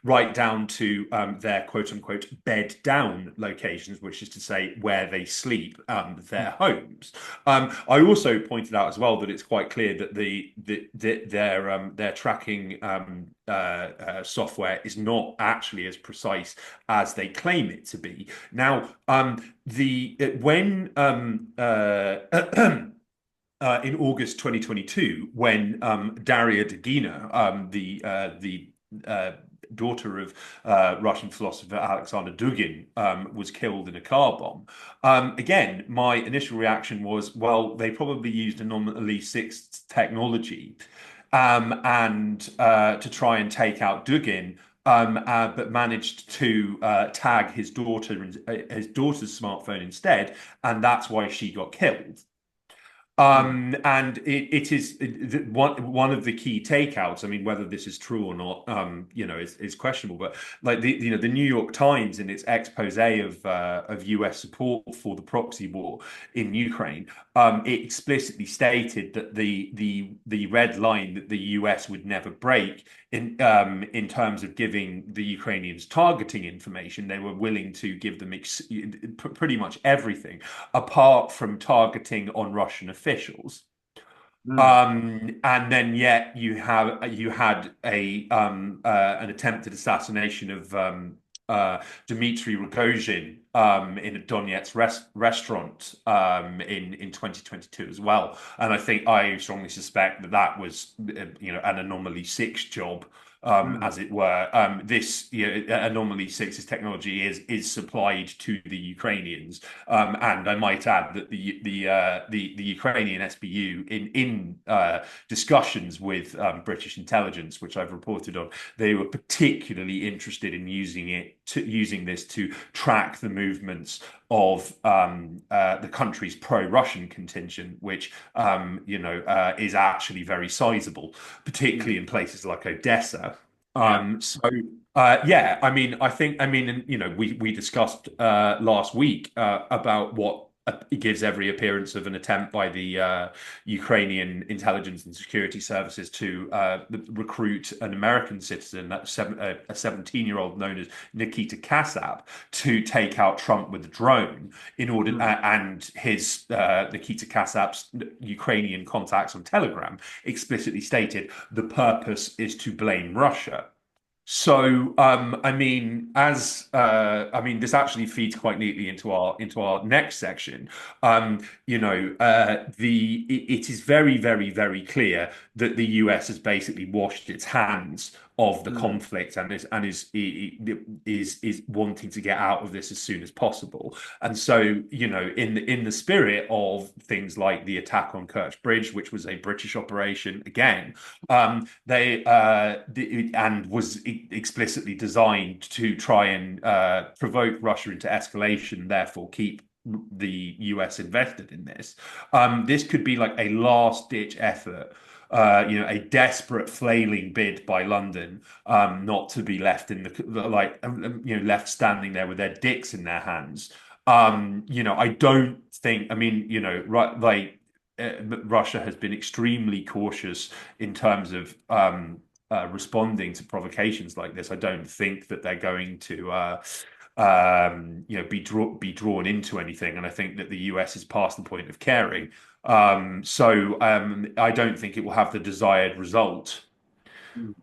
right down to their quote unquote bed down locations, which is to say where they sleep, their homes. I also pointed out as well that it's quite clear that their tracking software is not actually as precise as they claim it to be. Now, when in August 2022, when Daria Dugina, the daughter of Russian philosopher Alexander Dugin, was killed in a car bomb. Again, my initial reaction was, well, they probably used Anomaly 6 technology and to try and take out Dugin. But managed to tag his daughter's smartphone instead, and that's why she got killed. And it is one of the key takeouts. I mean, whether this is true or not, is questionable. But like the New York Times in its expose of US support for the proxy war in Ukraine, it explicitly stated that the red line that the US would never break in terms of giving the Ukrainians targeting information. They were willing to give them pretty much everything, apart from targeting on Russian officials. And then yet you had an attempted assassination of Dmitry Rogozhin in a Donetsk restaurant in 2022 as well. And I strongly suspect that was an Anomaly 6 job. As it were. This Anomaly 6's technology is supplied to the Ukrainians, and I might add that the Ukrainian SBU in discussions with British intelligence, which I've reported on, they were particularly interested in using this to track the movements of the country's pro-Russian contingent, which is actually very sizable, particularly in places like Odessa. Yeah, I mean, we discussed last week about what it gives every appearance of an attempt by the Ukrainian intelligence and security services to recruit an American citizen, a 17-year-old known as Nikita Kasab, to take out Trump with a drone in order, Mm. and his Nikita Kasab's Ukrainian contacts on Telegram explicitly stated the purpose is to blame Russia. So, I mean, this actually feeds quite neatly into our next section. It is very, very, very clear that the US has basically washed its hands of the Mm. conflict and is wanting to get out of this as soon as possible. And so, in the spirit of things like the attack on Kerch Bridge, which was a British operation, again, and was explicitly designed to try and provoke Russia into escalation, therefore keep the US invested in this. This could be like a last ditch effort, a desperate flailing bid by London, not to be left in left standing there with their dicks in their hands. I don't think, right, Russia has been extremely cautious in terms of responding to provocations like this. I don't think that they're going to be drawn into anything, and I think that the US is past the point of caring. I don't think it will have the desired result. Mm.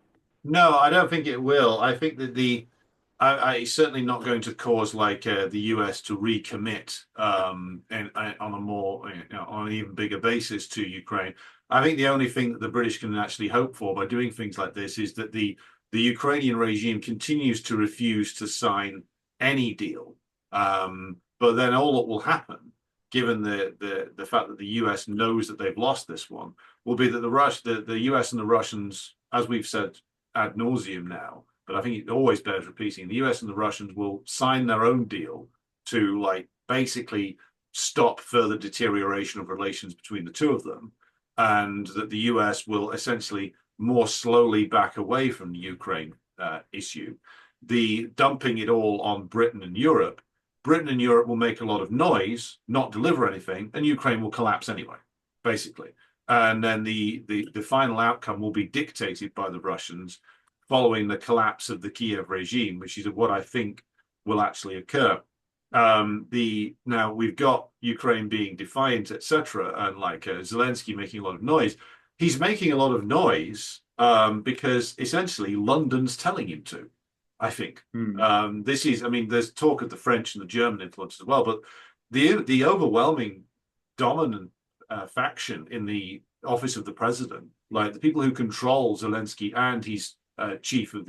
No, I don't think it will. I think that it's certainly not going to cause like the US to recommit on a more on an even bigger basis to Ukraine. I think the only thing that the British can actually hope for by doing things like this is that the Ukrainian regime continues to refuse to sign any deal. But then all that will happen, given the fact that the US knows that they've lost this one, will be that the US and the Russians, as we've said ad nauseum now, but I think it always bears repeating, the US and the Russians will sign their own deal to like basically stop further deterioration of relations between the two of them, and that the US will essentially more slowly back away from the Ukraine issue. The dumping it all on Britain and Europe will make a lot of noise, not deliver anything, and Ukraine will collapse anyway, basically. And then the final outcome will be dictated by the Russians following the collapse of the Kiev regime, which is what I think will actually occur. Now we've got Ukraine being defiant, etc., and like Zelensky making a lot of noise. He's making a lot of noise because essentially London's telling him to. I think Hmm. this is. I mean, there's talk of the French and the German influence as well, but the overwhelming dominant faction in the office of the president, like the people who control Zelensky and his chief of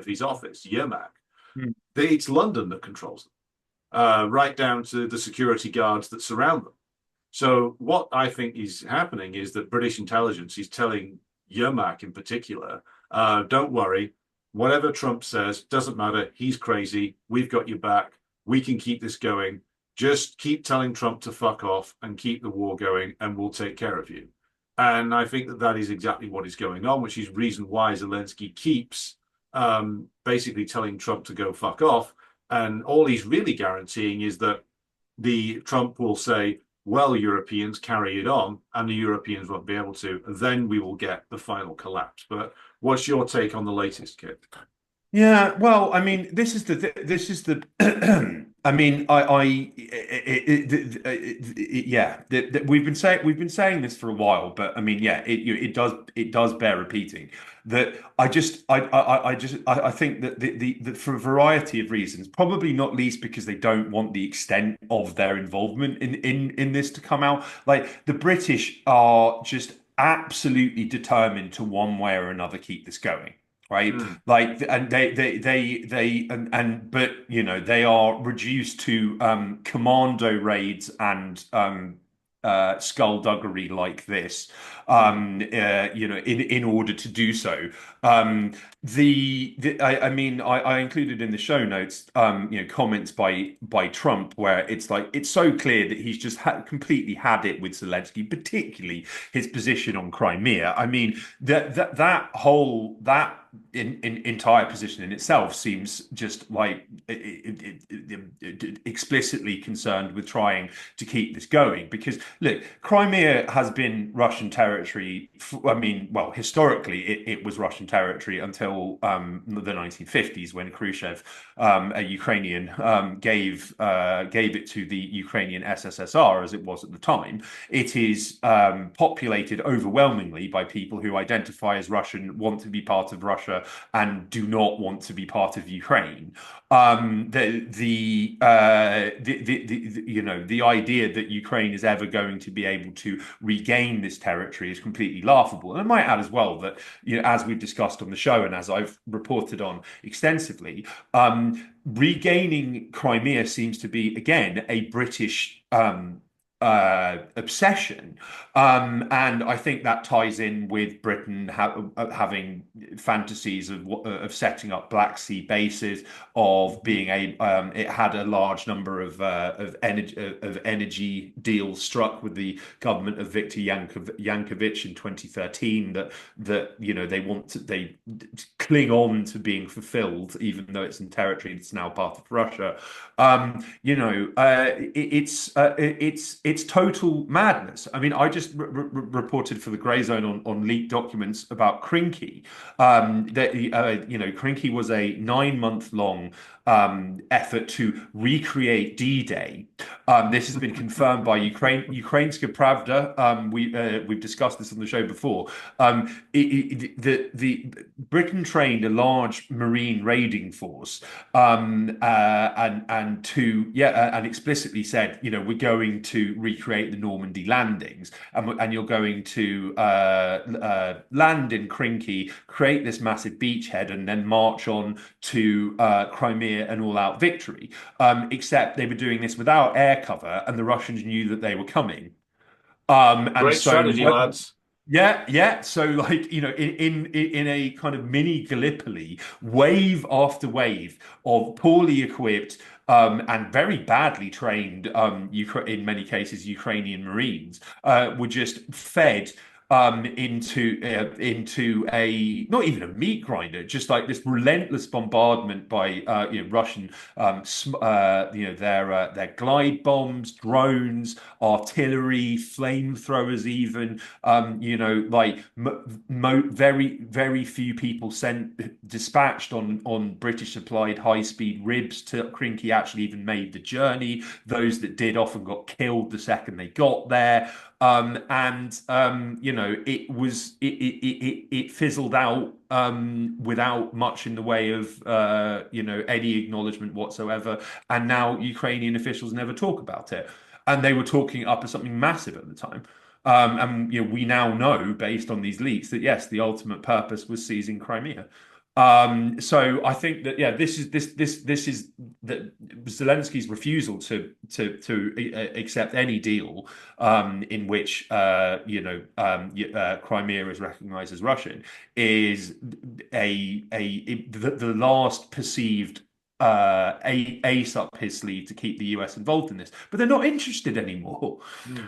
his office, Yermak, Hmm. it's London that controls them, right down to the security guards that surround them. So what I think is happening is that British intelligence is telling Yermak in particular, don't worry, whatever Trump says doesn't matter. He's crazy. We've got your back. We can keep this going. Just keep telling Trump to fuck off and keep the war going, and we'll take care of you. And I think that that is exactly what is going on, which is reason why Zelensky keeps basically telling Trump to go fuck off. And all he's really guaranteeing is that the Trump will say, well, Europeans, carry it on, and the Europeans won't be able to. Then we will get the final collapse. But what's your take on the latest, Kit? Yeah, well, I mean, this is the I mean, yeah, we've been saying this for a while, but I mean, yeah, it does bear repeating that I think that the for a variety of reasons, probably not least because they don't want the extent of their involvement in this to come out. Like the British are just absolutely determined to one way or another keep this going, right? Mm. Like, and but they are reduced to commando raids and skullduggery like this, Mm. in order to do so. I mean, I included in the show notes, comments by Trump where it's like it's so clear that he's just completely had it with Zelensky, particularly his position on Crimea. I mean, that entire position in itself seems just like explicitly concerned with trying to keep this going. Because look, Crimea has been Russian territory. I mean, well, historically, it was Russian territory until the 1950s when Khrushchev, a Ukrainian, gave it to the Ukrainian SSSR as it was at the time. It is populated overwhelmingly by people who identify as Russian, want to be part of Russia, and do not want to be part of Ukraine. You know, the idea that Ukraine is ever going to be able to regain this territory is completely laughable. And I might add as well that, you know, as we've discussed on the show and as I've reported on extensively, regaining Crimea seems to be again a British obsession. And I think that ties in with Britain having fantasies of setting up Black Sea bases, of being it had a large number of energy deals struck with the government of Viktor Yanukovych in 2013 that you know they cling on to being fulfilled, even though it's in territory that's now part of Russia. You know, it's total madness. I mean, I just reported for the Grey Zone on leaked documents about Krinky. That you know, Krinky was a 9-month long effort to recreate D-Day. This has been confirmed by Ukrainska Pravda. We've discussed this on the show before. The Britain trained a large marine raiding force, and explicitly said, you know, we're going to recreate the Normandy landings, and you're going to land in Krinky, create this massive beachhead, and then march on to Crimea, an all-out victory. Except they were doing this without air cover, and the Russians knew that they were coming. And Great so strategy, lads. yeah, yeah. So, like, you know, in a kind of mini Gallipoli, wave after wave of poorly equipped and very badly trained, in many cases, Ukrainian Marines were just fed into a not even a meat grinder, just like this relentless bombardment by you know, Russian you know, their glide bombs, drones, artillery, flamethrowers, even you know, like very few people dispatched on British supplied high speed ribs to Krinky actually even made the journey. Those that did often got killed the second they got there. You know, it fizzled out without much in the way of you know, any acknowledgement whatsoever. And now Ukrainian officials never talk about it, and they were talking up as something massive at the time. And you know, we now know based on these leaks that yes, the ultimate purpose was seizing Crimea. So I think that yeah, this is that Zelensky's refusal to accept any deal in which you know, Crimea is recognized as Russian is the last perceived ace up his sleeve to keep the US involved in this, but they're not interested anymore. Mm.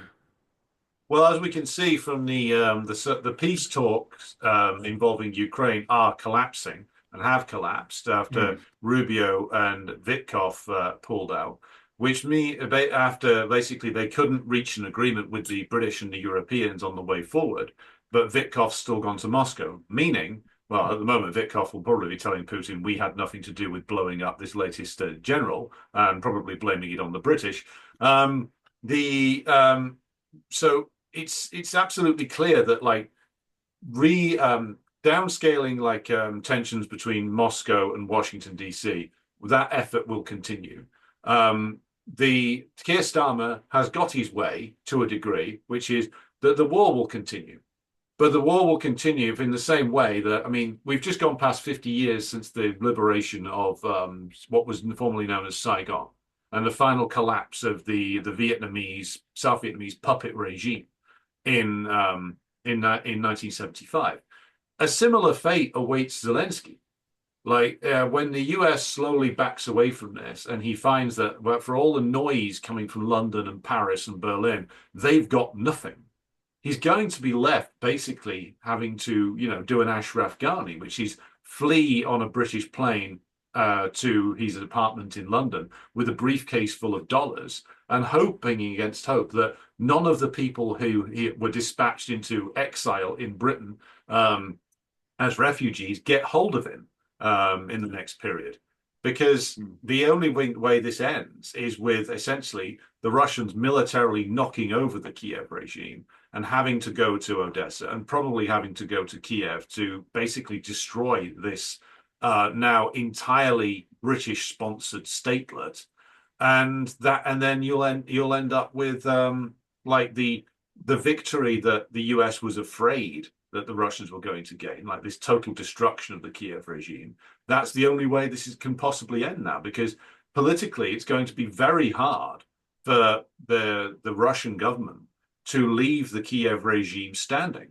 Well, as we can see from the peace talks involving Ukraine are collapsing and have collapsed after Rubio and Vitkov pulled out, which mean after basically they couldn't reach an agreement with the British and the Europeans on the way forward, but Vitkov's still gone to Moscow, meaning, well, at the moment, Vitkov will probably be telling Putin we had nothing to do with blowing up this latest general, and probably blaming it on the British. So it's absolutely clear that like downscaling like tensions between Moscow and Washington DC, that effort will continue. The Keir Starmer has got his way to a degree, which is that the war will continue. But the war will continue in the same way that, I mean, we've just gone past 50 years since the liberation of what was formerly known as Saigon and the final collapse of the South Vietnamese puppet regime in 1975. A similar fate awaits Zelensky. Like when the US slowly backs away from this and he finds that well, for all the noise coming from London and Paris and Berlin, they've got nothing. He's going to be left basically having to, you know, do an Ashraf Ghani, which is flee on a British plane to his apartment in London with a briefcase full of dollars and hoping against hope that none of the people who were dispatched into exile in Britain as refugees get hold of him in the next period. Because the only way this ends is with essentially the Russians militarily knocking over the Kiev regime and having to go to Odessa and probably having to go to Kiev to basically destroy this now entirely British sponsored statelet. And then you'll end up with like the victory that the US was afraid that the Russians were going to gain, like this total destruction of the Kiev regime. That's the only way can possibly end now, because politically it's going to be very hard for the Russian government to leave the Kiev regime standing.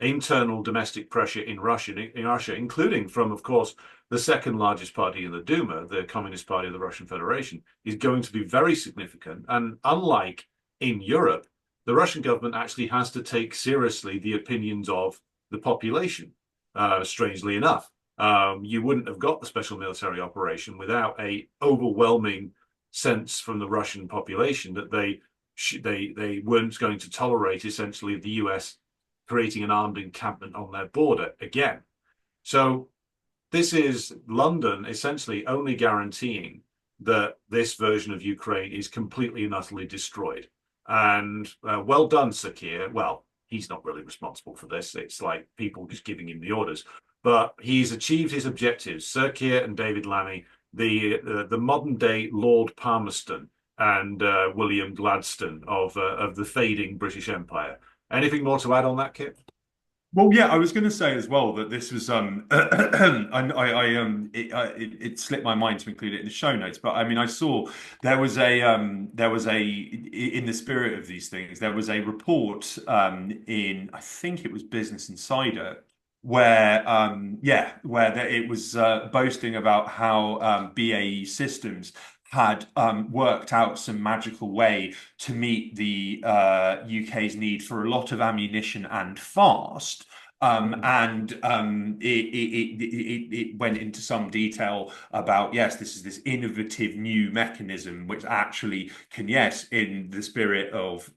Internal domestic pressure in Russia, including from, of course, the second largest party in the Duma, the Communist Party of the Russian Federation, is going to be very significant. And unlike in Europe, the Russian government actually has to take seriously the opinions of the population. Strangely enough, you wouldn't have got the special military operation without a overwhelming sense from the Russian population that they weren't going to tolerate essentially the US creating an armed encampment on their border again. So this is London essentially only guaranteeing that this version of Ukraine is completely and utterly destroyed. And well done, Sir Keir. Well, he's not really responsible for this. It's like people just giving him the orders. But he's achieved his objectives. Sir Keir and David Lammy, the modern day Lord Palmerston and William Gladstone of the fading British Empire. Anything more to add on that, Kit? Well, yeah, I was going to say as well that this was it slipped my mind to include it in the show notes, but I mean I saw there was a in the spirit of these things there was a report in I think it was Business Insider where it was boasting about how BAE Systems had worked out some magical way to meet the UK's need for a lot of ammunition and fast. It went into some detail about, yes, this is this innovative new mechanism which actually can, yes, in the spirit of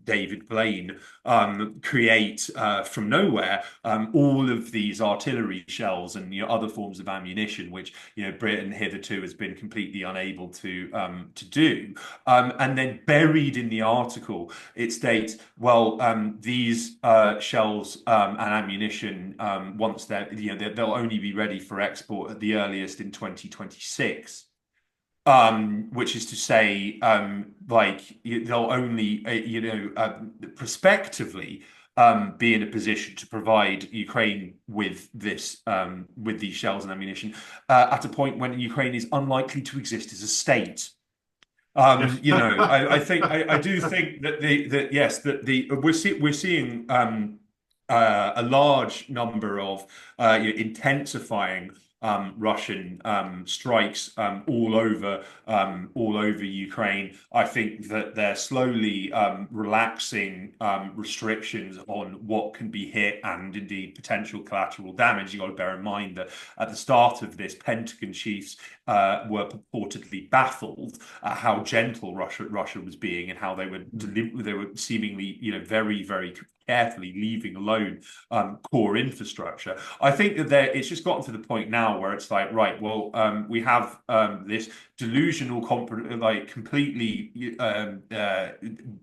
David Blaine, create from nowhere all of these artillery shells and other forms of ammunition, which Britain hitherto has been completely unable to do. And then buried in the article, it states, well, these shells and ammunition, once they'll only be ready for export at the earliest in 2026. Which is to say, they'll only, prospectively be in a position to provide Ukraine with with these shells and ammunition at a point when Ukraine is unlikely to exist as a state. I do think that yes, that we're seeing a large number of intensifying Russian strikes all over Ukraine. I think that they're slowly relaxing restrictions on what can be hit and indeed potential collateral damage. You've got to bear in mind that at the start of this, Pentagon chiefs were purportedly baffled at how gentle Russia was being and how they were seemingly very, very carefully leaving alone core infrastructure. I think that it's just gotten to the point now where it's like, right, well, we have this delusional, completely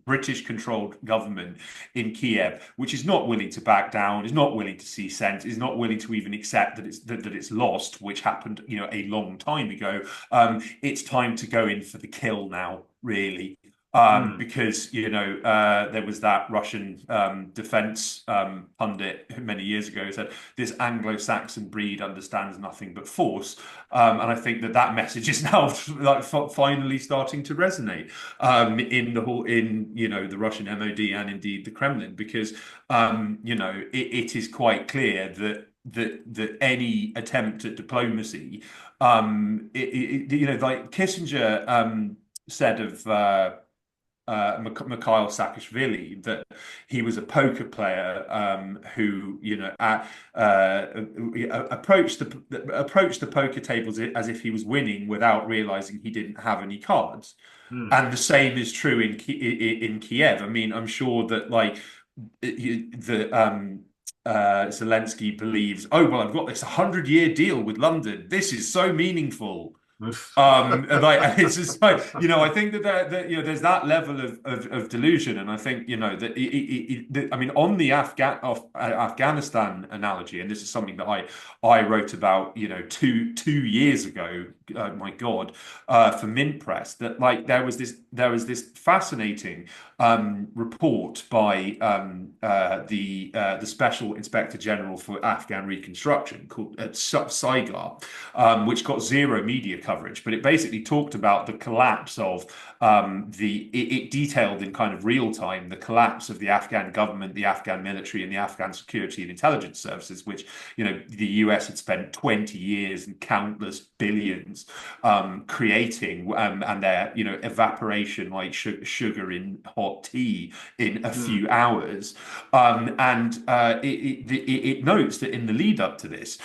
British-controlled government in Kiev, which is not willing to back down, is not willing to see sense, is not willing to even accept that it's lost, which happened, a long time ago. It's time to go in for the kill now, really. Because there was that Russian defense pundit many years ago who said this Anglo-Saxon breed understands nothing but force, and I think that message is now finally starting to resonate in the Russian MOD and indeed the Kremlin, because it is quite clear that any attempt at diplomacy, like Kissinger said of Mikhail Saakashvili, that he was a poker player who, approached the poker tables as if he was winning without realizing he didn't have any cards. Hmm. And the same is true in Kiev. I mean, I'm sure that Zelensky believes, oh well, I've got this 100-year deal with London. This is so meaningful. And like it's just like, I think that there's that level of delusion, and I think I mean, on the Afghanistan analogy, and this is something that I wrote about, 2 years ago, my God, for Mint Press, that like there was this fascinating report by the Special Inspector General for Afghan Reconstruction called Saigar, which got zero media coverage, but it basically talked about the collapse of it detailed in kind of real time the collapse of the Afghan government, the Afghan military, and the Afghan security and intelligence services, which the US had spent 20 years and countless billions creating, and their evaporation like sugar in hot tea in a Hmm. few hours. And it notes that in the lead up to this,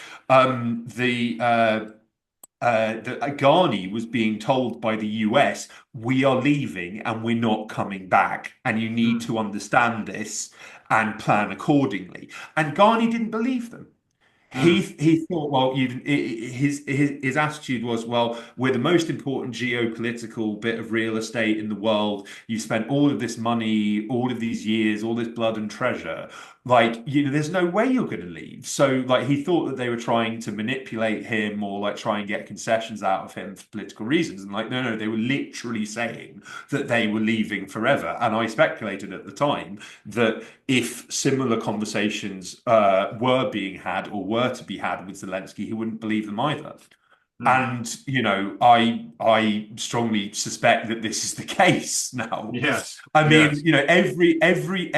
that Ghani was being told by the US, we are leaving and we're not coming back, and you need Hmm. to understand this and plan accordingly. And Ghani didn't believe them. He Hmm. he thought, well, his attitude was, well, we're the most important geopolitical bit of real estate in the world. You spent all of this money, all of these years, all this blood and treasure. Like, there's no way you're going to leave. So, like, he thought that they were trying to manipulate him or like try and get concessions out of him for political reasons. And like, no, they were literally saying that they were leaving forever. And I speculated at the time that if similar conversations were being had or were to be had with Zelensky, he wouldn't believe them either. Hmm. And I strongly suspect that this is the case now. Yes. I mean, Yes. every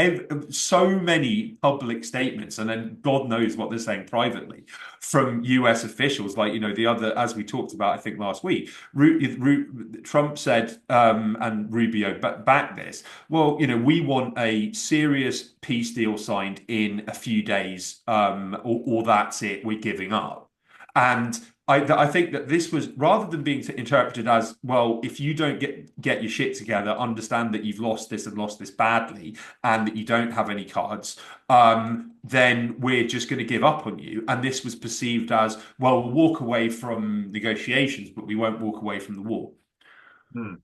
so many public statements, and then God knows what they're saying privately from US officials. Like, the other, as we talked about, I think last week, Trump said, and Rubio backed this. Well, we want a serious peace deal signed in a few days, or that's it, we're giving up. And I think that this was, rather than being interpreted as, well, if you don't get your shit together, understand that you've lost this and lost this badly, and that you don't have any cards, then we're just going to give up on you. And this was perceived as, well, we'll walk away from negotiations, but we won't walk away from the war. Hmm.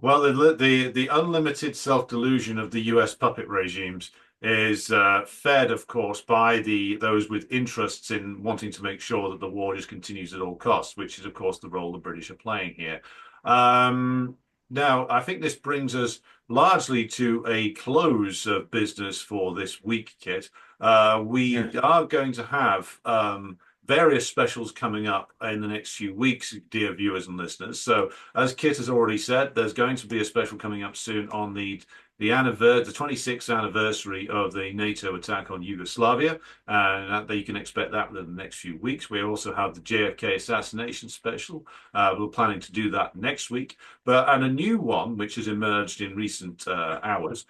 Well, the unlimited self-delusion of the US puppet regimes is fed, of course, by those with interests in wanting to make sure that the war just continues at all costs, which is, of course, the role the British are playing here. Now, I think this brings us largely to a close of business for this week, Kit. We Yeah. are going to have various specials coming up in the next few weeks, dear viewers and listeners. So, as Kit has already said, there's going to be a special coming up soon on the 26th anniversary of the NATO attack on Yugoslavia, and you can expect that within the next few weeks. We also have the JFK assassination special. We're planning to do that next week, and a new one which has emerged in recent hours,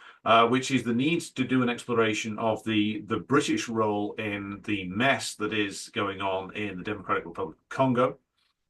which is the need to do an exploration of the British role in the mess that is going on in the Democratic Republic of Congo,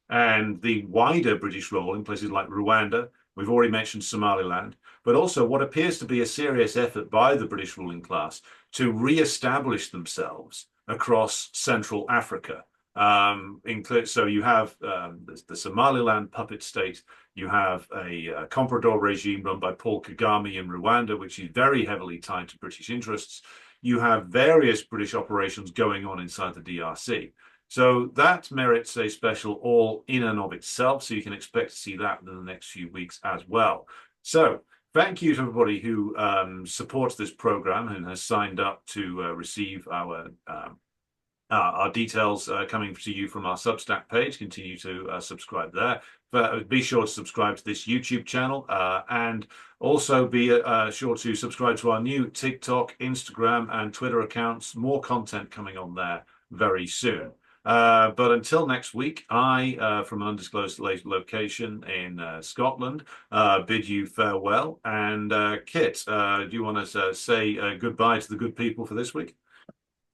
and the wider British role in places like Rwanda. We've already mentioned Somaliland, but also what appears to be a serious effort by the British ruling class to re-establish themselves across Central Africa. So you have the Somaliland puppet state, you have a comprador regime run by Paul Kagame in Rwanda, which is very heavily tied to British interests. You have various British operations going on inside the DRC. So that merits a special all in and of itself. So you can expect to see that in the next few weeks as well. So thank you to everybody who supports this program and has signed up to receive our details coming to you from our Substack page. Continue to subscribe there. But be sure to subscribe to this YouTube channel and also be sure to subscribe to our new TikTok, Instagram, and Twitter accounts. More content coming on there very soon. But until next week, from an undisclosed location in Scotland, bid you farewell. And Kit, do you want to say goodbye to the good people for this week?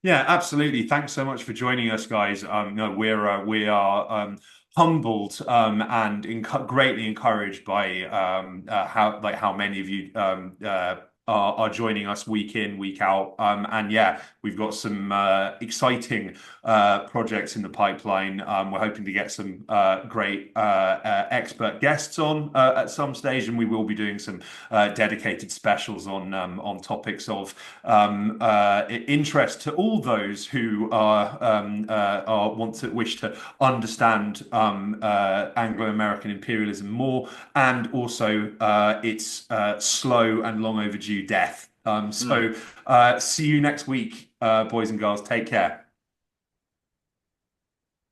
Yeah, absolutely. Thanks so much for joining us, guys. No, we are humbled and greatly encouraged by how many of you are joining us week in, week out. And yeah, we've got some exciting projects in the pipeline. We're hoping to get some great expert guests on at some stage, and we will be doing some dedicated specials on topics of interest to all those who wish to understand Anglo-American imperialism more, and also its slow and long overdue death. Mm. See you next week, boys and girls. Take care.